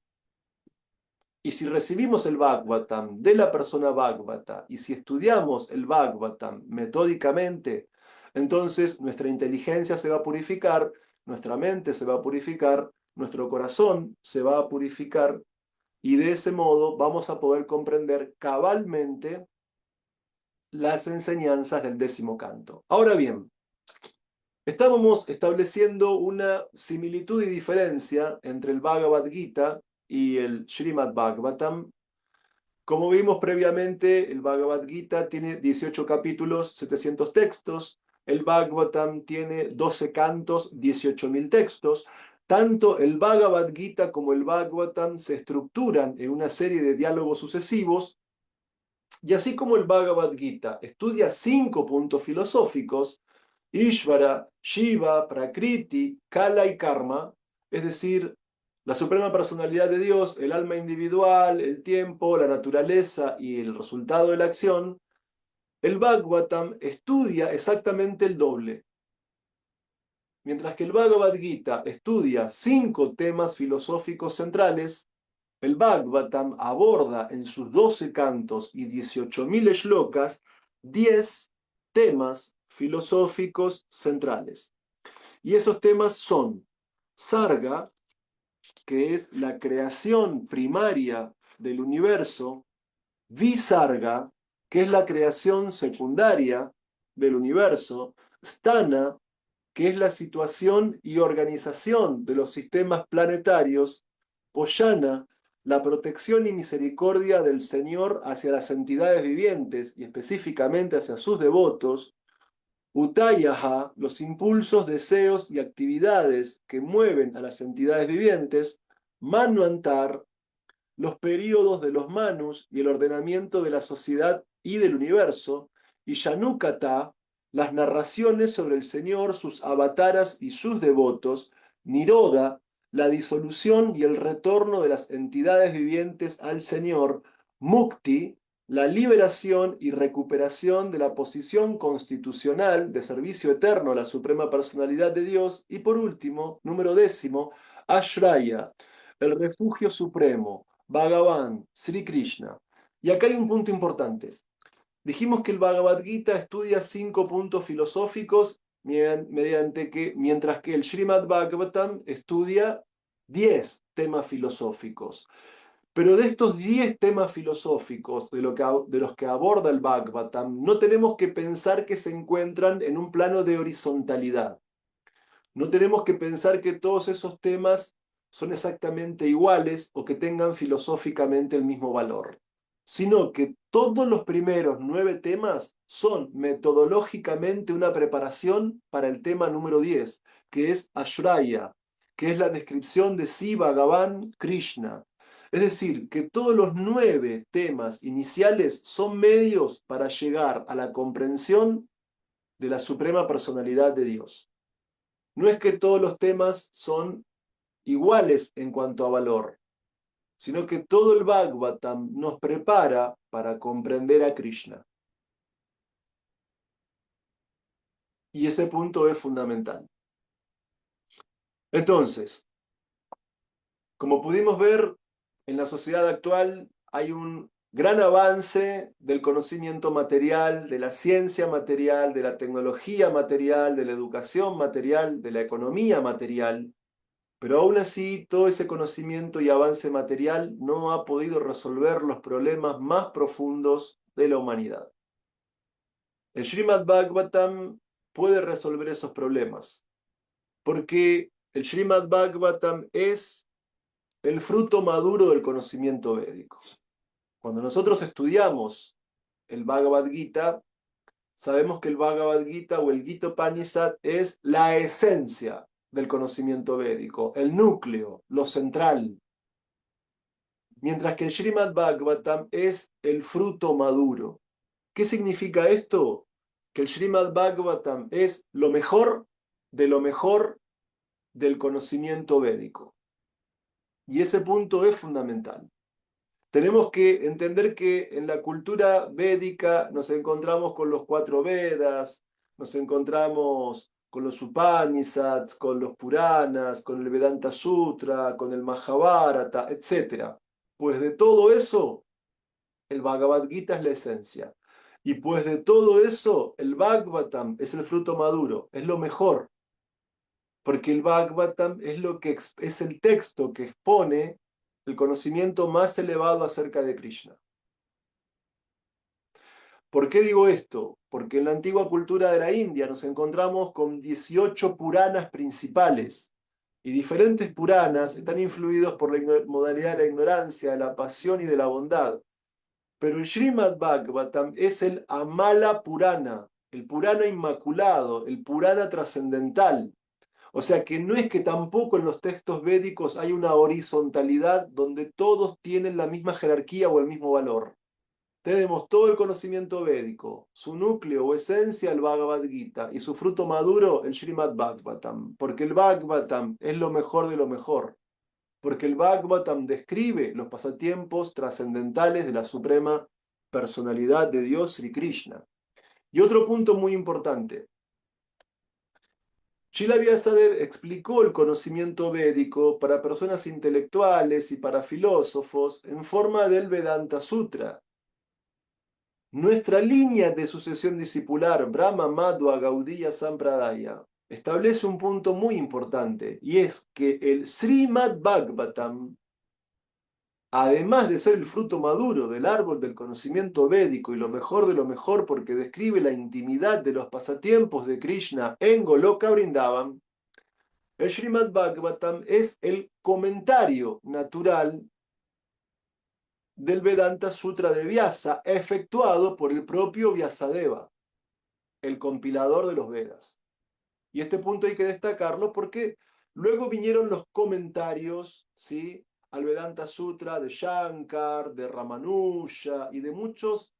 Y si recibimos el Bhagavatam de la persona Bhagavata y si estudiamos el Bhagavatam metódicamente, entonces nuestra inteligencia se va a purificar, nuestra mente se va a purificar, nuestro corazón se va a purificar, y de ese modo vamos a poder comprender cabalmente las enseñanzas del 10.º canto. Ahora bien, estábamos estableciendo una similitud y diferencia entre el Bhagavad Gita y el Srimad Bhagavatam. Como vimos previamente, el Bhagavad Gita tiene 18 capítulos, 700 textos. El Bhagavatam tiene 12 cantos, 18.000 textos. Tanto el Bhagavad Gita como el Bhagavatam se estructuran en una serie de diálogos sucesivos. Y así como el Bhagavad Gita estudia 5 puntos filosóficos: Ishvara, Shiva, Prakriti, Kala y Karma, es decir, la suprema personalidad de Dios, el alma individual, el tiempo, la naturaleza y el resultado de la acción, el Bhagavatam estudia exactamente el doble. Mientras que el Bhagavad Gita estudia 5 temas filosóficos centrales, el Bhagavatam aborda en sus 12 cantos y 18.000 shlokas 10 temas filosóficos centrales. Y esos temas son Sarga, que es la creación primaria del universo; Visarga, que es la creación secundaria del universo; Sthana, que es la situación y organización de los sistemas planetarios; Poyana, la protección y misericordia del Señor hacia las entidades vivientes y específicamente hacia sus devotos; Utayaha, los impulsos, deseos y actividades que mueven a las entidades vivientes; Manvantar, los períodos de los manus y el ordenamiento de la sociedad y del universo; y Yanukata, las narraciones sobre el Señor, sus avataras y sus devotos, Niroda, la disolución y el retorno de las entidades vivientes al Señor, Mukti, la liberación y recuperación de la posición constitucional de servicio eterno a la suprema personalidad de Dios, y por último, número 10, Ashraya, el refugio supremo, Bhagavan, Sri Krishna. Y acá hay un punto importante. Dijimos que el Bhagavad Gita estudia 5 puntos filosóficos, mientras que el Srimad Bhagavatam estudia 10 temas filosóficos. Pero de estos 10 temas filosóficos de los que aborda el Bhagavatam, no tenemos que pensar que se encuentran en un plano de horizontalidad. No tenemos que pensar que todos esos temas son exactamente iguales o que tengan filosóficamente el mismo valor, sino que todos los primeros 9 temas son metodológicamente una preparación para el tema número 10, que es Ashraya, que es la descripción de Sri Bhagavan Krishna. Es decir, que todos los 9 temas iniciales son medios para llegar a la comprensión de la suprema personalidad de Dios. No es que todos los temas son iguales en cuanto a valor, sino que todo el Bhagavatam nos prepara para comprender a Krishna. Y ese punto es fundamental. Entonces, como pudimos ver, en la sociedad actual hay un gran avance del conocimiento material, de la ciencia material, de la tecnología material, de la educación material, de la economía material. Pero aún así, todo ese conocimiento y avance material no ha podido resolver los problemas más profundos de la humanidad. El Srimad Bhagavatam puede resolver esos problemas, porque el Srimad Bhagavatam es el fruto maduro del conocimiento védico. Cuando nosotros estudiamos el Bhagavad Gita, sabemos que el Bhagavad Gita o el Gita Upanishad es la esencia del conocimiento védico, el núcleo, lo central. Mientras que el Srimad Bhagavatam es el fruto maduro. ¿Qué significa esto? Que el Srimad Bhagavatam es lo mejor de lo mejor del conocimiento védico. Y ese punto es fundamental. Tenemos que entender que en la cultura védica nos encontramos con los 4 Vedas, nos encontramos con los Upanishads, con los Puranas, con el Vedanta Sutra, con el Mahabharata, etc. Pues de todo eso, el Bhagavad Gita es la esencia. Y pues de todo eso, el Bhagavatam es el fruto maduro, es lo mejor, porque el Bhagavatam es el texto que expone el conocimiento más elevado acerca de Krishna. ¿Por qué digo esto? Porque en la antigua cultura de la India nos encontramos con 18 Puranas principales, y diferentes Puranas están influidos por la modalidad de la ignorancia, de la pasión y de la bondad. Pero el Srimad Bhagavatam es el Amala Purana, el Purana inmaculado, el Purana trascendental. O sea que no es que tampoco en los textos védicos hay una horizontalidad donde todos tienen la misma jerarquía o el mismo valor. Tenemos todo el conocimiento védico, su núcleo o esencia el Bhagavad Gita y su fruto maduro el Srimad Bhagavatam, porque el Bhagavatam es lo mejor de lo mejor, porque el Bhagavatam describe los pasatiempos trascendentales de la suprema personalidad de Dios Sri Krishna. Y otro punto muy importante, Srila Vyasadeva explicó el conocimiento védico para personas intelectuales y para filósofos en forma del Vedanta Sutra. Nuestra línea de sucesión discipular, Brahma Madhva Gaudiya Sampradaya, establece un punto muy importante, y es que el Srimad Bhagavatam, además de ser el fruto maduro del árbol del conocimiento védico y lo mejor de lo mejor porque describe la intimidad de los pasatiempos de Krishna en Goloka Vrindavan, el Srimad Bhagavatam es el comentario natural del Vedanta Sutra de Vyasa, efectuado por el propio Vyasadeva, el compilador de los Vedas. Y este punto hay que destacarlo porque luego vinieron los comentarios, ¿sí?, al Vedanta Sutra de Shankar, de Ramanuja y de muchos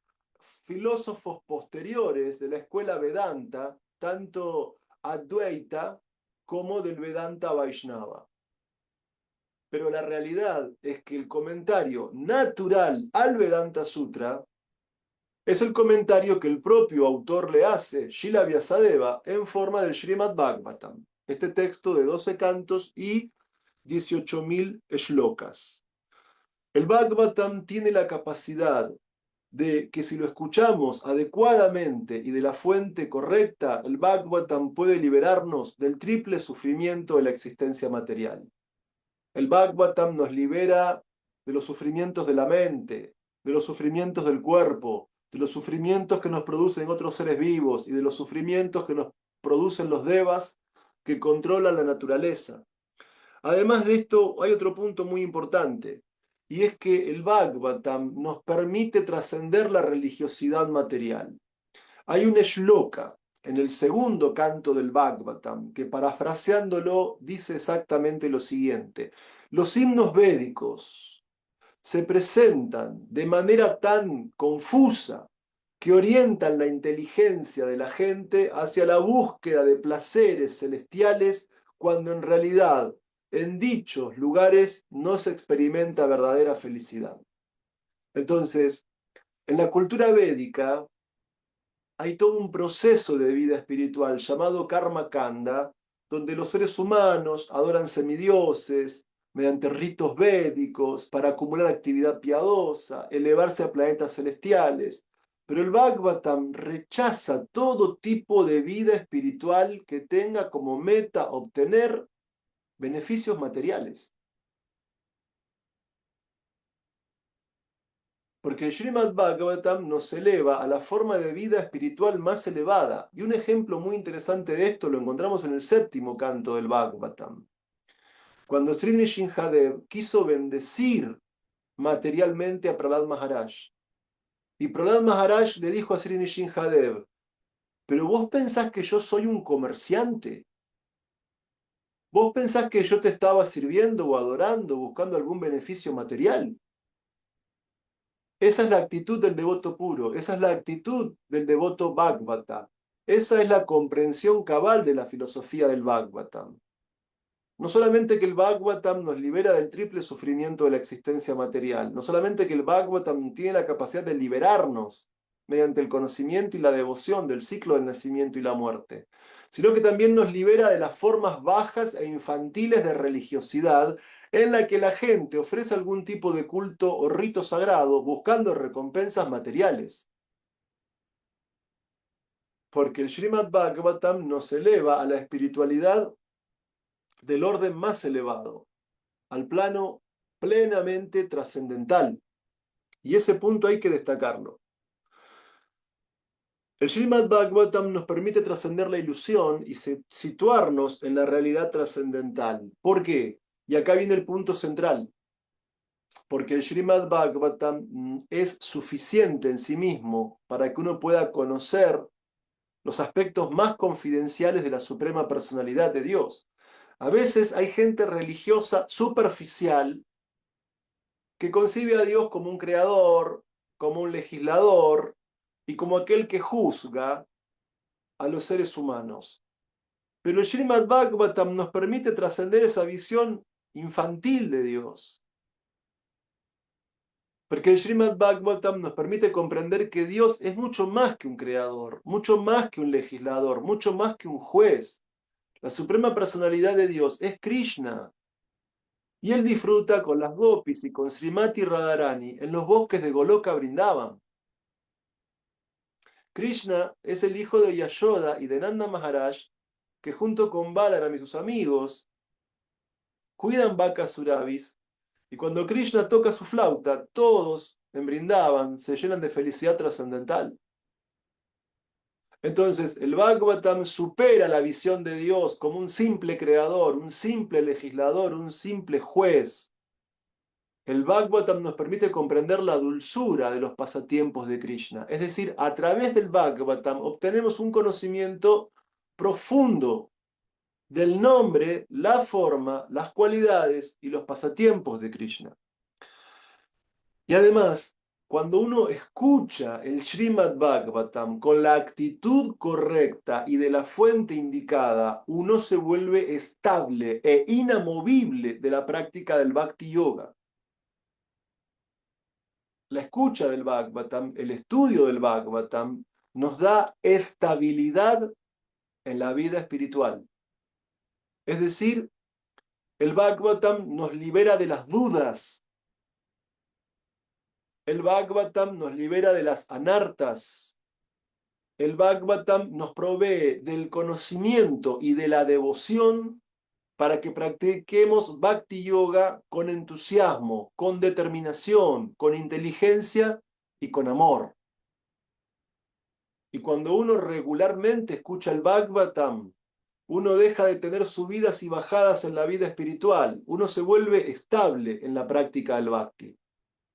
filósofos posteriores de la escuela Vedanta, tanto Advaita como del Vedanta Vaishnava. Pero la realidad es que el comentario natural al Vedanta Sutra es el comentario que el propio autor le hace, Srila Vyasadeva, en forma del Srimad Bhagavatam, este texto de 12 cantos y 18.000 shlokas. El Bhagavatam tiene la capacidad de que si lo escuchamos adecuadamente y de la fuente correcta, el Bhagavatam puede liberarnos del triple sufrimiento de la existencia material. El Bhagavatam nos libera de los sufrimientos de la mente, de los sufrimientos del cuerpo, de los sufrimientos que nos producen otros seres vivos y de los sufrimientos que nos producen los devas que controlan la naturaleza. Además de esto, hay otro punto muy importante, y es que el Bhagavatam nos permite trascender la religiosidad material. Hay un shloka en el segundo canto del Bhagavatam que, parafraseándolo, dice exactamente lo siguiente: los himnos védicos se presentan de manera tan confusa que orientan la inteligencia de la gente hacia la búsqueda de placeres celestiales, cuando en realidad en dichos lugares no se experimenta verdadera felicidad. Entonces, en la cultura védica hay todo un proceso de vida espiritual llamado Karma Kanda, donde los seres humanos adoran semidioses mediante ritos védicos para acumular actividad piadosa, elevarse a planetas celestiales. Pero el Bhagavatam rechaza todo tipo de vida espiritual que tenga como meta obtener beneficios materiales. Porque el Srimad Bhagavatam nos eleva a la forma de vida espiritual más elevada. Y un ejemplo muy interesante de esto lo encontramos en el séptimo canto del Bhagavatam. Cuando Sri Nrsimhadev quiso bendecir materialmente a Prahlad Maharaj. Y Prahlad Maharaj le dijo a Sri Nrsimhadev: ¿pero vos pensás que yo soy un comerciante? ¿Vos pensás que yo te estaba sirviendo o adorando, buscando algún beneficio material? Esa es la actitud del devoto puro, esa es la actitud del devoto Bhagavata, esa es la comprensión cabal de la filosofía del Bhagavatam. No solamente que el Bhagavatam nos libera del triple sufrimiento de la existencia material, no solamente que el Bhagavatam tiene la capacidad de liberarnos mediante el conocimiento y la devoción del ciclo del nacimiento y la muerte, sino que también nos libera de las formas bajas e infantiles de religiosidad en la que la gente ofrece algún tipo de culto o rito sagrado buscando recompensas materiales. Porque el Srimad Bhagavatam nos eleva a la espiritualidad del orden más elevado, al plano plenamente trascendental. Y ese punto hay que destacarlo. El Srimad Bhagavatam nos permite trascender la ilusión y situarnos en la realidad trascendental. ¿Por qué? Y acá viene el punto central. Porque el Srimad Bhagavatam es suficiente en sí mismo para que uno pueda conocer los aspectos más confidenciales de la suprema personalidad de Dios. A veces hay gente religiosa superficial que concibe a Dios como un creador, como un legislador y como aquel que juzga a los seres humanos. Pero el Srimad Bhagavatam nos permite trascender esa visión infantil de Dios. Porque el Srimad Bhagavatam nos permite comprender que Dios es mucho más que un creador, mucho más que un legislador, mucho más que un juez. La suprema personalidad de Dios es Krishna. Y él disfruta con las gopis y con Srimati Radharani en los bosques de Goloka Vrindavan. Krishna es el hijo de Yashoda y de Nanda Maharaj, que junto con Balaram y sus amigos cuidan vacas suravis, y cuando Krishna toca su flauta, todos en Vrindavan se llenan de felicidad trascendental. Entonces, el Bhagavatam supera la visión de Dios como un simple creador, un simple legislador, un simple juez. El Bhagavatam nos permite comprender la dulzura de los pasatiempos de Krishna. Es decir, a través del Bhagavatam obtenemos un conocimiento profundo del nombre, la forma, las cualidades y los pasatiempos de Krishna. Y además, cuando uno escucha el Srimad Bhagavatam con la actitud correcta y de la fuente indicada, uno se vuelve estable e inamovible de la práctica del Bhakti Yoga. La escucha del Bhagavatam, el estudio del Bhagavatam, nos da estabilidad en la vida espiritual. Es decir, el Bhagavatam nos libera de las dudas. El Bhagavatam nos libera de las anartas. El Bhagavatam nos provee del conocimiento y de la devoción para que practiquemos Bhakti Yoga con entusiasmo, con determinación, con inteligencia y con amor. Y cuando uno regularmente escucha el Bhagavatam, uno deja de tener subidas y bajadas en la vida espiritual, uno se vuelve estable en la práctica del Bhakti.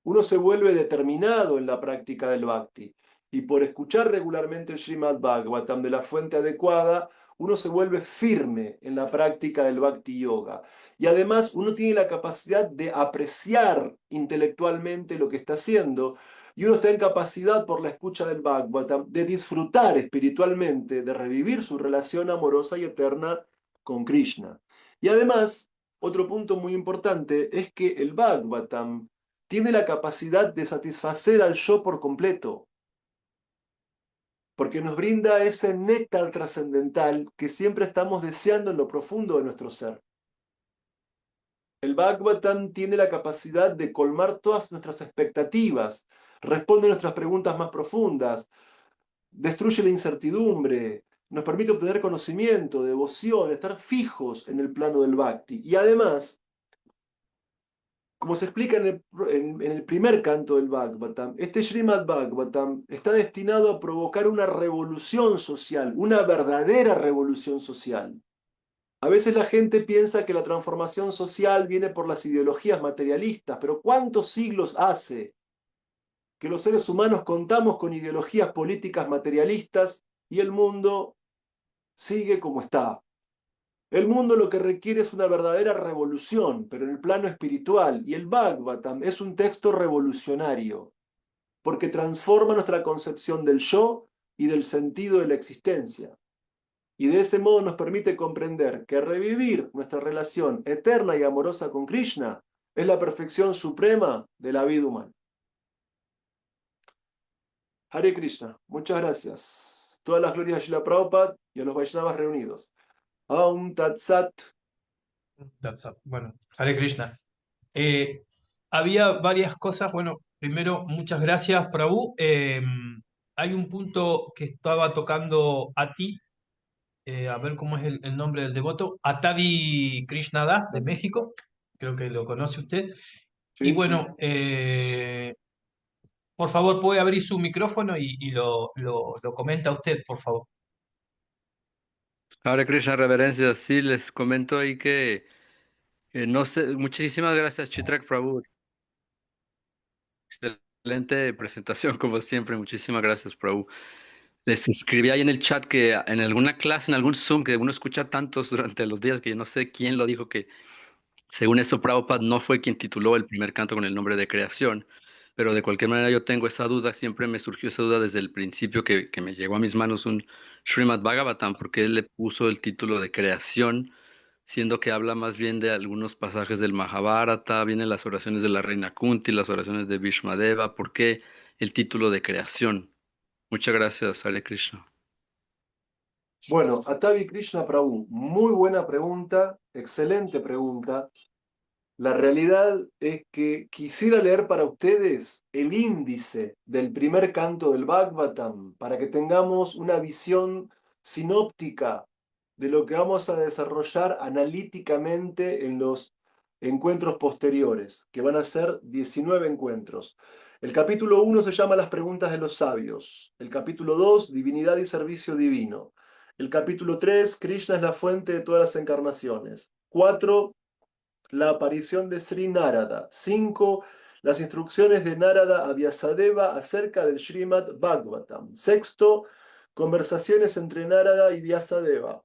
Uno se vuelve determinado en la práctica del Bhakti. Y por escuchar regularmente el Srimad Bhagavatam de la fuente adecuada, uno se vuelve firme en la práctica del Bhakti Yoga. Y además uno tiene la capacidad de apreciar intelectualmente lo que está haciendo. Y uno está en capacidad, por la escucha del Bhagavatam, de disfrutar espiritualmente, de revivir su relación amorosa y eterna con Krishna. Y además, otro punto muy importante es que el Bhagavatam tiene la capacidad de satisfacer al yo por completo, porque nos brinda ese néctar trascendental que siempre estamos deseando en lo profundo de nuestro ser. El Bhagavatam tiene la capacidad de colmar todas nuestras expectativas, responde a nuestras preguntas más profundas, destruye la incertidumbre, nos permite obtener conocimiento, devoción, estar fijos en el plano del Bhakti. Y además, como se explica en el primer canto del Bhagavatam, este Srimad Bhagavatam está destinado a provocar una revolución social, una verdadera revolución social. A veces la gente piensa que la transformación social viene por las ideologías materialistas, pero ¿cuántos siglos hace que los seres humanos contamos con ideologías políticas materialistas y el mundo sigue como está? El mundo lo que requiere es una verdadera revolución, pero en el plano espiritual, y el Bhagavatam es un texto revolucionario, porque transforma nuestra concepción del yo y del sentido de la existencia. Y de ese modo nos permite comprender que revivir nuestra relación eterna y amorosa con Krishna es la perfección suprema de la vida humana. Hare Krishna, muchas gracias. Todas las glorias a Srila Prabhupada y a los Vaishnavas reunidos. Aum Tat Sat. Bueno, Hare Krishna. Eh, Había varias cosas. Bueno, primero, muchas gracias, Prabhu. Hay un punto que estaba tocando a ti, a ver cómo es el nombre del devoto, Atavi Krishnadas de México, creo que lo conoce usted. Y Sí, sí. bueno, por favor, puede abrir su micrófono y lo comenta usted, por favor. Hare Krishna, reverencias. Sí, les comento ahí que no sé, muchísimas gracias, Chitrak Prabhu. Excelente presentación, como siempre. Muchísimas gracias, Prabhu. Les escribí ahí en el chat que en alguna clase, en algún Zoom, que uno escucha tantos durante los días, que yo no sé quién lo dijo, que según esto, Prabhupada no fue quien tituló el primer canto con el nombre de creación. Pero de cualquier manera yo tengo esa duda, siempre me surgió esa duda desde el principio que me llegó a mis manos un Srimad Bhagavatam, porque él le puso el título de creación, siendo que habla más bien de algunos pasajes del Mahabharata, vienen las oraciones de la reina Kunti, las oraciones de Bhishmadeva. ¿Por qué el título de creación? Muchas gracias, Hare Krishna. Bueno, Atavi Krishna Prabhu, muy buena pregunta, excelente pregunta. La realidad es que quisiera leer para ustedes el índice del primer canto del Bhagavatam para que tengamos una visión sinóptica de lo que vamos a desarrollar analíticamente en los encuentros posteriores, que van a ser 19 encuentros. El capítulo 1 se llama Las preguntas de los sabios. El capítulo 2, Divinidad y servicio divino. El capítulo 3, Krishna es la fuente de todas las encarnaciones. 4, la aparición de Sri Narada. 5, las instrucciones de Narada a Vyasadeva acerca del Srimad Bhagavatam. Sexto, conversaciones entre Narada y Vyasadeva.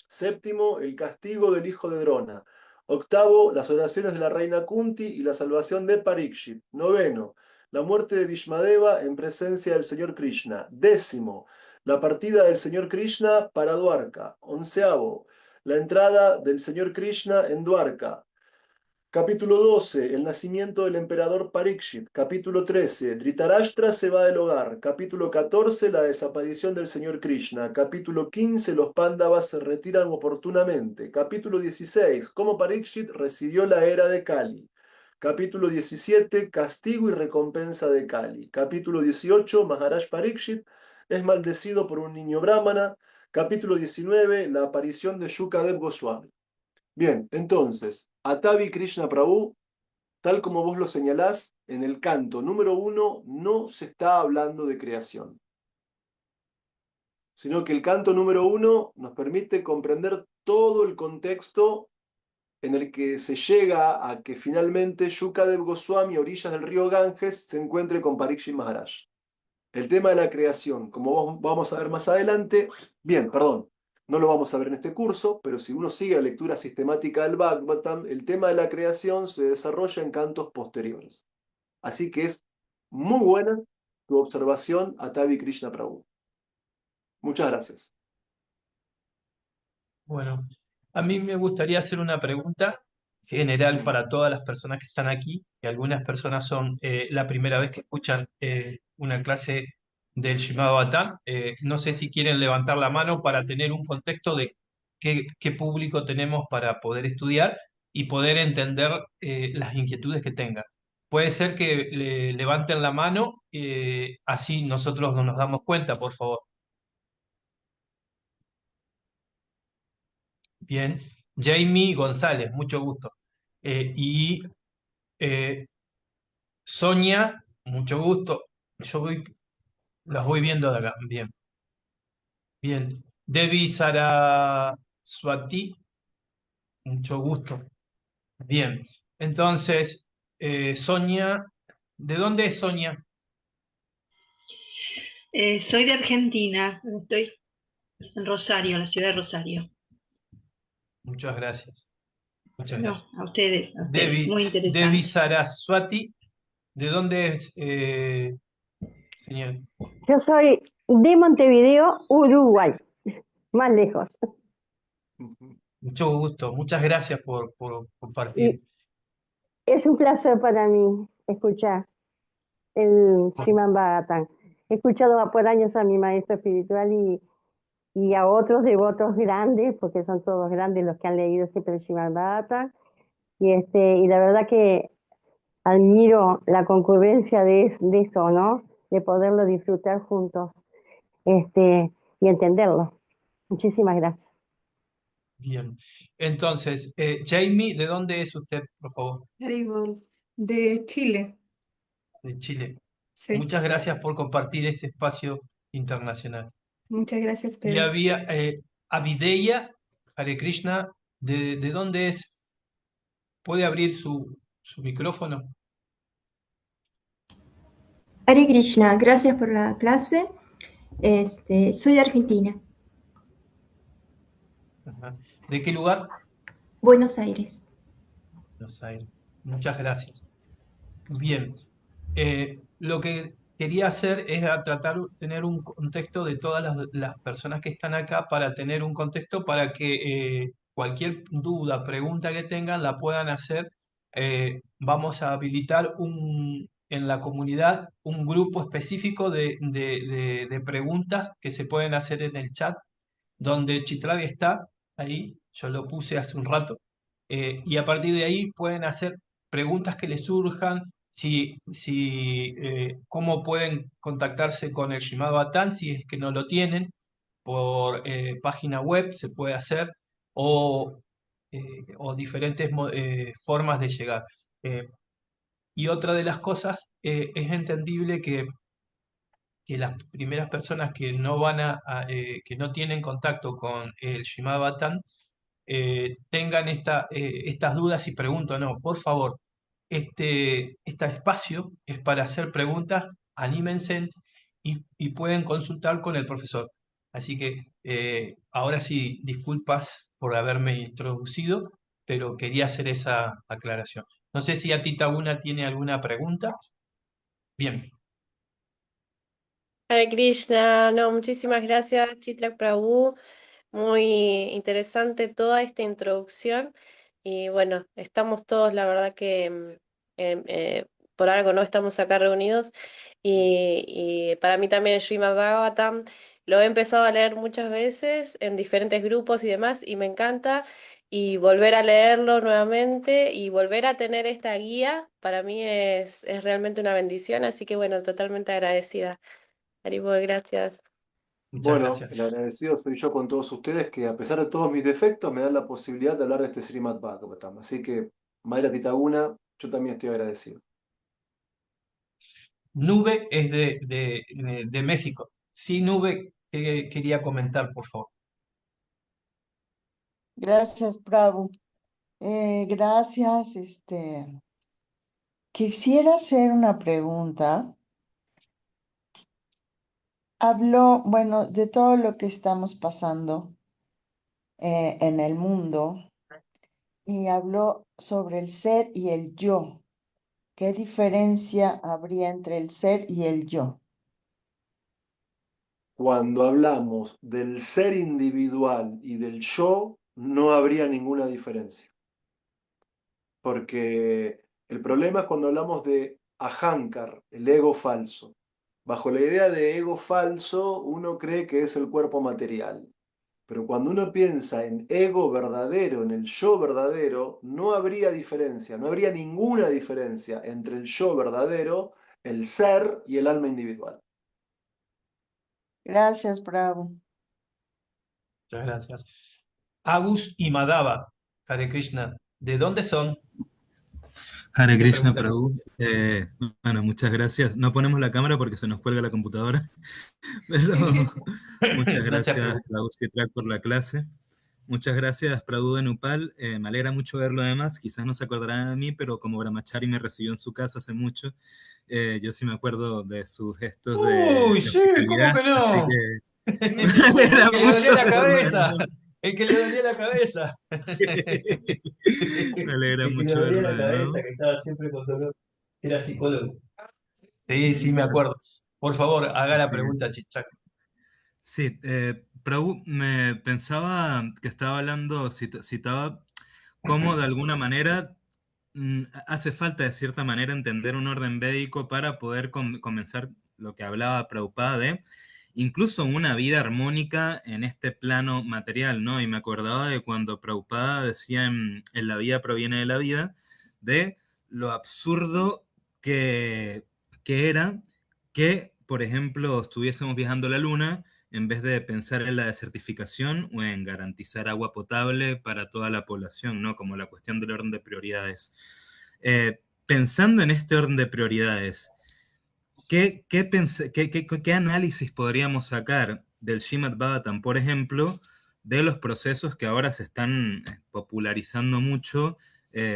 Séptimo, el castigo del hijo de Drona. Octavo, las oraciones de la reina Kunti y la salvación de Parikshit. Noveno, la muerte de Bhishmadeva en presencia del Señor Krishna. 10º, la partida del Señor Krishna para Dwarka. 11º, la entrada del Señor Krishna en Dwarka. Capítulo 12, el nacimiento del emperador Parikshit. Capítulo 13, Dhritarashtra se va del hogar. Capítulo 14, la desaparición del señor Krishna. Capítulo 15, los Pándavas se retiran oportunamente. Capítulo 16, cómo Parikshit recibió la era de Kali. Capítulo 17, castigo y recompensa de Kali. Capítulo 18, Maharaj Parikshit es maldecido por un niño brahmana. Capítulo 19, la aparición de Shukadev Goswami. Bien, entonces, Atavi Krishna Prabhu, tal como vos lo señalás, en el canto número 1 no se está hablando de creación, sino que el canto número 1 nos permite comprender todo el contexto en el que se llega a que finalmente Shukadev Goswami, a orillas del río Ganges, se encuentre con Parikshit Maharaj. El tema de la creación, como vamos a ver más adelante, bien, perdón, no lo vamos a ver en este curso, pero si uno sigue la lectura sistemática del Bhagavatam, el tema de la creación se desarrolla en cantos posteriores. Así que es muy buena tu observación, Atavi Krishna Prabhu. Muchas gracias. Bueno, a mí me gustaría hacer una pregunta general para todas las personas que están aquí, y algunas personas son la primera vez que escuchan una clase del Shimado Bhattan. No sé si quieren levantar la mano para tener un contexto de qué público tenemos para poder estudiar y poder entender las inquietudes que tengan. Puede ser que levanten la mano, así nosotros no nos damos cuenta, por favor. Bien, Jamie González, mucho gusto. Y Sonia, mucho gusto. Las voy viendo de acá. Bien, bien. Debbie Saraswati, mucho gusto. Bien. Entonces, Sonia, ¿de dónde es Sonia? Soy de Argentina, estoy en Rosario, en la ciudad de Rosario. Muchas gracias. Muchas No, gracias. a ustedes, muy Debbie interesante. Saraswati, ¿de dónde es, señor? Yo soy de Montevideo, Uruguay, más lejos. Mucho gusto. Muchas gracias por compartir. Y es un placer para mí escuchar el Srimad Bhagavatam. He escuchado por años a mi maestro espiritual y a otros devotos grandes, porque son todos grandes los que han leído siempre el Srimad Bhagavatam. Y la verdad que admiro la concurrencia de esto, ¿no? De poderlo disfrutar juntos y entenderlo. Muchísimas gracias. Bien. Entonces, Jamie, ¿de dónde es usted, por favor? Haribol, de Chile, De Chile. sí. Muchas gracias por compartir este espacio internacional. Muchas gracias a Y ustedes. había Abideya Hare Krishna, ¿de dónde es? ¿Puede abrir su micrófono? Hare Krishna, gracias por la clase. Soy de Argentina, Ajá. ¿De qué lugar? Buenos Aires. Buenos Aires. Muchas gracias. Bien, lo que quería hacer es tener un contexto de todas las personas que están acá para tener un contexto para que cualquier duda, pregunta que tengan la puedan hacer. Vamos a habilitar en la comunidad un grupo específico de preguntas que se pueden hacer en el chat, donde Chitradi está ahí, yo lo puse hace un rato, y a partir de ahí pueden hacer preguntas que les surjan, cómo pueden contactarse con el Shimado Bhattan si es que no lo tienen, por página web se puede hacer, o, o diferentes formas de llegar. Y otra de las cosas, es entendible que las primeras personas que no que no tienen contacto con el Shimad Bhattan tengan estas dudas y preguntas. No, por favor, este espacio es para hacer preguntas, anímense y pueden consultar con el profesor. Así que ahora sí, disculpas por haberme introducido, pero quería hacer esa aclaración. No sé si a ti, Tabuna, tiene alguna pregunta. Bien. Hare Krishna, no, muchísimas gracias, Chitrak Prabhu. Muy interesante toda esta introducción. Y bueno, estamos todos, la verdad que por algo no estamos acá reunidos. Y para mí también el Srimad Bhagavatam lo he empezado a leer muchas veces en diferentes grupos y demás, y me encanta. Y volver a leerlo nuevamente y volver a tener esta guía, para mí es realmente una bendición. Así que bueno, totalmente agradecida. Haribol, gracias. Muchas Bueno, gracias. el agradecido soy yo con todos ustedes que a pesar de todos mis defectos me dan la posibilidad de hablar de este Srimad Bhagavatam. Así que, Mayra Titaguna, yo también estoy agradecido. Nube es de México. Sí, Nube, ¿qué quería comentar, por favor? Gracias, Prabhu. Gracias. Quisiera hacer una pregunta. Hablo, bueno, de todo lo que estamos pasando en el mundo y hablo sobre el ser y el yo. ¿Qué diferencia habría entre el ser y el yo? Cuando hablamos del ser individual y del yo, no habría ninguna diferencia. Porque el problema es cuando hablamos de ahankar, el ego falso. Bajo la idea de ego falso, uno cree que es el cuerpo material. Pero cuando uno piensa en ego verdadero, en el yo verdadero, no habría diferencia, no habría ninguna diferencia entre el yo verdadero, el ser y el alma individual. Gracias, Prabhu. Muchas gracias. Agus y Madhava, Hare Krishna, ¿de dónde son? Hare ¿Qué te Krishna preguntan? Prabhu. Bueno, muchas gracias. No ponemos la cámara porque se nos cuelga la computadora, pero muchas No se gracias, preocupen. Prabhu Chitrak, por la clase. Muchas gracias, Prabhu de Nupal. Me alegra mucho verlo además. Quizás no se acordarán de mí, pero como Brahmachari me recibió en su casa hace mucho, yo sí me acuerdo de sus gestos Uy, de sí, ¿cómo hospitalidad, que así no? que me El alegra que le dolía mucho la verlo de cabeza, nuevo. el que le dolía la cabeza. Me alegra El que le mucho dolía verlo la de cabeza, nuevo. que estaba siempre con dolor, era psicólogo. Sí, sí, me acuerdo. Por favor, haga la Sí. pregunta, Chichak. Sí, Prabhu, me pensaba que estaba hablando, citaba cómo de alguna manera hace falta de cierta manera entender un orden védico para poder comenzar lo que hablaba Prabhupada de incluso una vida armónica en este plano material, ¿no? Y me acordaba de cuando Prabhupada decía en La vida proviene de la vida, de lo absurdo que, que era que, por ejemplo, estuviésemos viajando a la Luna en vez de pensar en la desertificación o en garantizar agua potable para toda la población, ¿no? Como la cuestión del orden de prioridades. Pensando en este orden de prioridades, ¿qué análisis podríamos sacar del Srimad Bhagavatam, por ejemplo, de los procesos que ahora se están popularizando mucho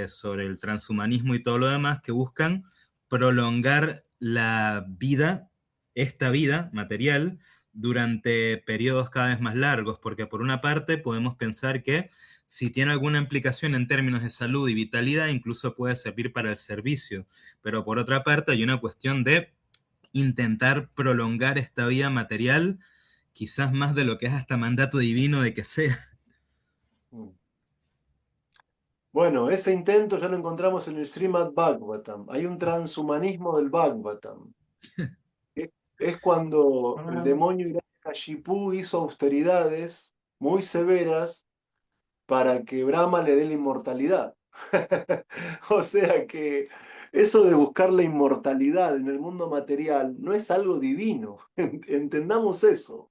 sobre el transhumanismo y todo lo demás, que buscan prolongar la vida, esta vida material, durante periodos cada vez más largos? Porque por una parte podemos pensar que si tiene alguna implicación en términos de salud y vitalidad, incluso puede servir para el servicio. Pero por otra parte hay una cuestión de intentar prolongar esta vida material, quizás más de lo que es hasta mandato divino de que sea. Bueno, ese intento ya lo encontramos en el Srimad Bhagavatam. Hay un transhumanismo del Bhagavatam. Es cuando el demonio Hiranyakashipu hizo austeridades muy severas para que Brahma le dé la inmortalidad. O sea que eso de buscar la inmortalidad en el mundo material no es algo divino. Entendamos eso.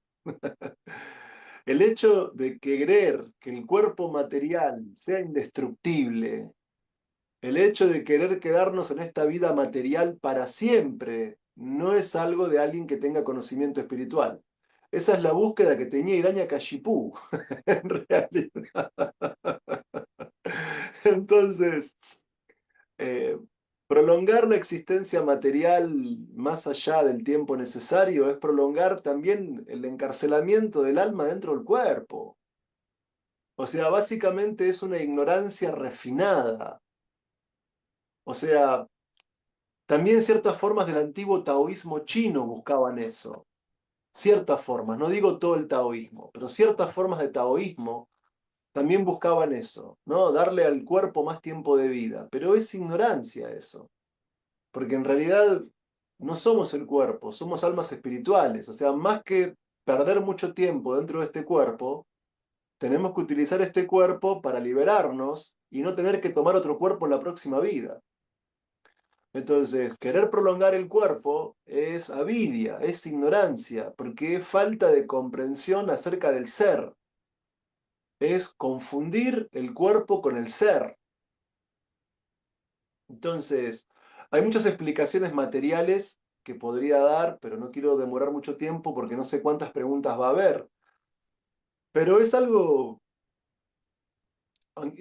El hecho de querer que el cuerpo material sea indestructible, el hecho de querer quedarnos en esta vida material para siempre, no es algo de alguien que tenga conocimiento espiritual. Esa es la búsqueda que tenía Hiranyakashipu, en realidad. Entonces, eh, prolongar la existencia material más allá del tiempo necesario es prolongar también el encarcelamiento del alma dentro del cuerpo. O sea, básicamente es una ignorancia refinada. O sea, También ciertas formas del antiguo taoísmo chino buscaban eso. Ciertas formas, no digo todo el taoísmo, pero ciertas formas de taoísmo también buscaban eso, ¿no? Darle al cuerpo más tiempo de vida. Pero es ignorancia eso, porque en realidad no somos el cuerpo, somos almas espirituales. O sea, más que perder mucho tiempo dentro de este cuerpo, tenemos que utilizar este cuerpo para liberarnos y no tener que tomar otro cuerpo en la próxima vida. Entonces, querer prolongar el cuerpo es avidia, es ignorancia, porque es falta de comprensión acerca del ser. Es confundir el cuerpo con el ser. Entonces, hay muchas explicaciones materiales que podría dar, pero no quiero demorar mucho tiempo porque no sé cuántas preguntas va a haber. Pero es algo,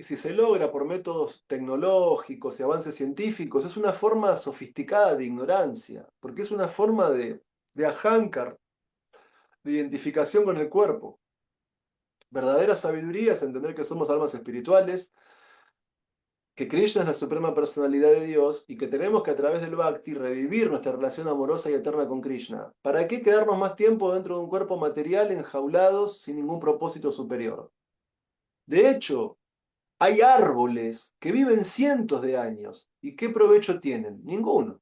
si se logra por métodos tecnológicos y avances científicos, es una forma sofisticada de ignorancia, porque es una forma de ahankar, de identificación con el cuerpo. Verdadera sabiduría es entender que somos almas espirituales, que Krishna es la suprema personalidad de Dios y que tenemos que a través del Bhakti revivir nuestra relación amorosa y eterna con Krishna. ¿Para qué quedarnos más tiempo dentro de un cuerpo material enjaulados sin ningún propósito superior? De hecho, hay árboles que viven cientos de años. ¿Y qué provecho tienen? Ninguno.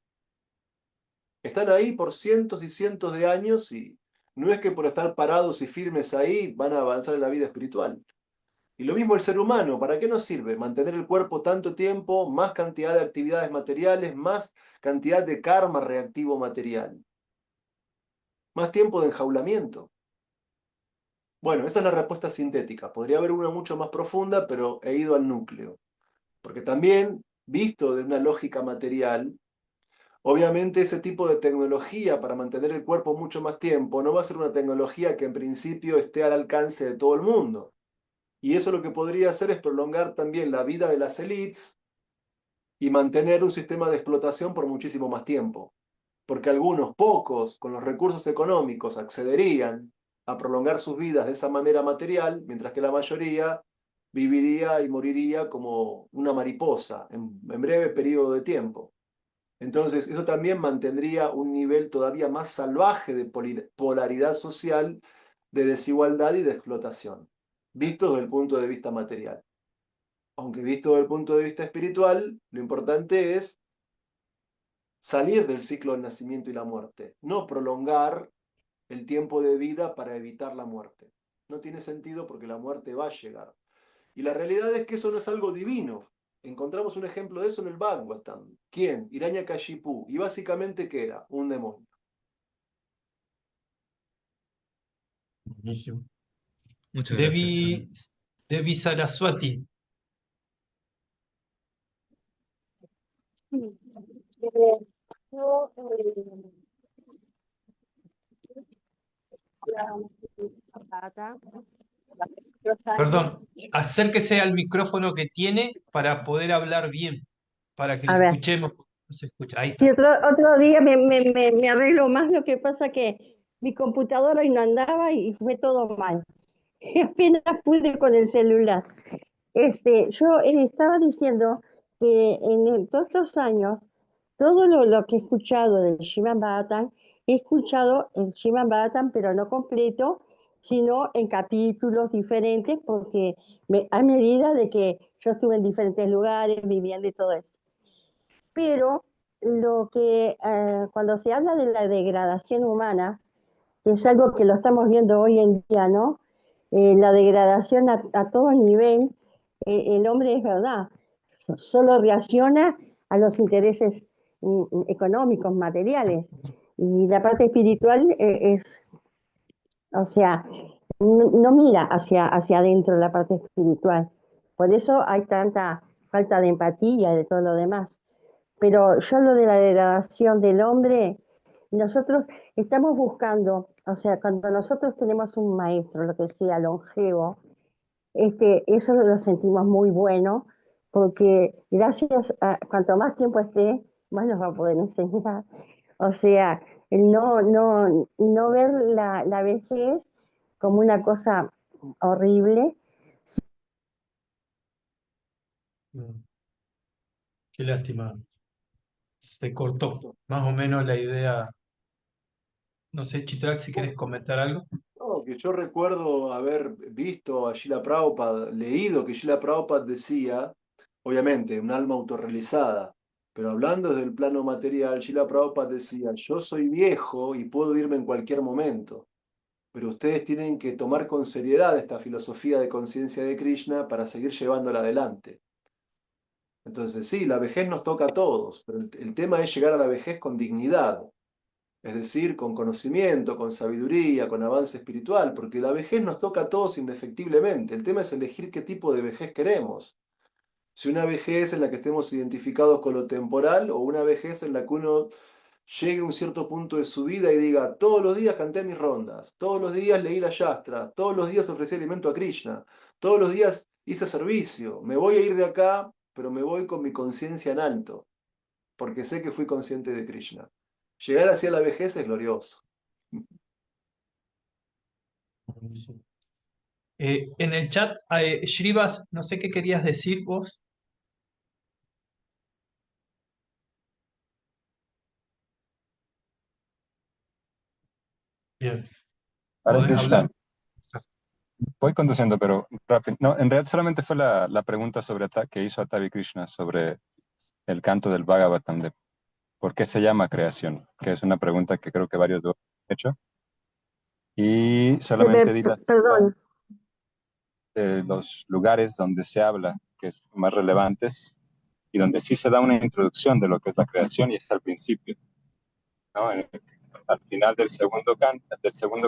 Están ahí por cientos y cientos de años y no es que por estar parados y firmes ahí van a avanzar en la vida espiritual. Y lo mismo el ser humano, ¿para qué nos sirve mantener el cuerpo tanto tiempo, más cantidad de actividades materiales, más cantidad de karma reactivo material? Más tiempo de enjaulamiento. Bueno, esa es la respuesta sintética. Podría haber una mucho más profunda, pero he ido al núcleo. Porque también, visto de una lógica material, obviamente ese tipo de tecnología para mantener el cuerpo mucho más tiempo no va a ser una tecnología que en principio esté al alcance de todo el mundo. Y eso lo que podría hacer es prolongar también la vida de las élites y mantener un sistema de explotación por muchísimo más tiempo. Porque algunos pocos, con los recursos económicos, accederían a prolongar sus vidas de esa manera material, mientras que la mayoría viviría y moriría como una mariposa en breve periodo de tiempo. Entonces, eso también mantendría un nivel todavía más salvaje de polaridad social, de desigualdad y de explotación, visto desde el punto de vista material. Aunque visto desde el punto de vista espiritual, lo importante es salir del ciclo del nacimiento y la muerte, no prolongar el tiempo de vida para evitar la muerte. No tiene sentido porque la muerte va a llegar. Y la realidad es que eso no es algo divino. Encontramos un ejemplo de eso en el Bhagavatam. ¿Quién? Hiranyakashipu. Y básicamente, ¿qué era? Un demonio. Buenísimo. Muchas gracias. Devi Saraswati. Perdón, acérquese al micrófono que tiene para poder hablar bien, para que A le ver, escuchemos. No se escucha. Ahí si está. otro día me arreglo más, lo que pasa que mi computadora no andaba y fue todo mal. Apenas pude con el celular. Yo estaba diciendo que todos estos años, todo lo que he escuchado del Srimad Bhagavatam, he escuchado el Srimad Bhagavatam, pero no completo, sino en capítulos diferentes, porque a medida de que yo estuve en diferentes lugares, viviendo y todo eso. Pero cuando se habla de la degradación humana, que es algo que lo estamos viendo hoy en día, ¿no? La degradación a todo nivel, el hombre es verdad, solo reacciona a los intereses económicos, materiales. Y la parte espiritual o sea, no mira hacia adentro la parte espiritual. Por eso hay tanta falta de empatía y de todo lo demás. Pero yo lo de la degradación del hombre, nosotros estamos buscando, o sea, cuando nosotros tenemos un maestro, lo que sea longevo, eso lo sentimos muy bueno, porque gracias a cuanto más tiempo esté, más nos va a poder enseñar. O sea, el no ver la vejez como una cosa horrible. Mm, Qué lástima. Se cortó más o menos la idea. No sé, Chitrak, si querés comentar algo. No, que yo recuerdo haber visto a Srila Prabhupada, leído que Srila Prabhupada decía, obviamente, un alma autorrealizada, pero hablando desde el plano material, Srila Prabhupada decía, yo soy viejo y puedo irme en cualquier momento, pero ustedes tienen que tomar con seriedad esta filosofía de conciencia de Krishna para seguir llevándola adelante. Entonces, sí, la vejez nos toca a todos, pero el tema es llegar a la vejez con dignidad. Es decir, con conocimiento, con sabiduría, con avance espiritual, porque la vejez nos toca a todos indefectiblemente. El tema es elegir qué tipo de vejez queremos. Si una vejez en la que estemos identificados con lo temporal o una vejez en la que uno llegue a un cierto punto de su vida y diga, todos los días canté mis rondas, todos los días leí la Yastra, todos los días ofrecí alimento a Krishna, todos los días hice servicio, me voy a ir de acá, pero me voy con mi conciencia en alto, porque sé que fui consciente de Krishna. Llegar hacia la vejez es glorioso. En el chat, Shrivas, no sé qué querías decir vos. Bien, Hare ¿podés Krishna. hablar? Voy conduciendo, pero rápido. No, en realidad solamente fue la pregunta que hizo Atavi Krishna sobre el canto del Bhagavatam, de por qué se llama creación, que es una pregunta que creo que varios lo han hecho. Y solamente di la Perdón, de los lugares donde se habla, que es más relevantes, y donde sí se da una introducción de lo que es la creación, y es al principio, ¿no? Al final del segundo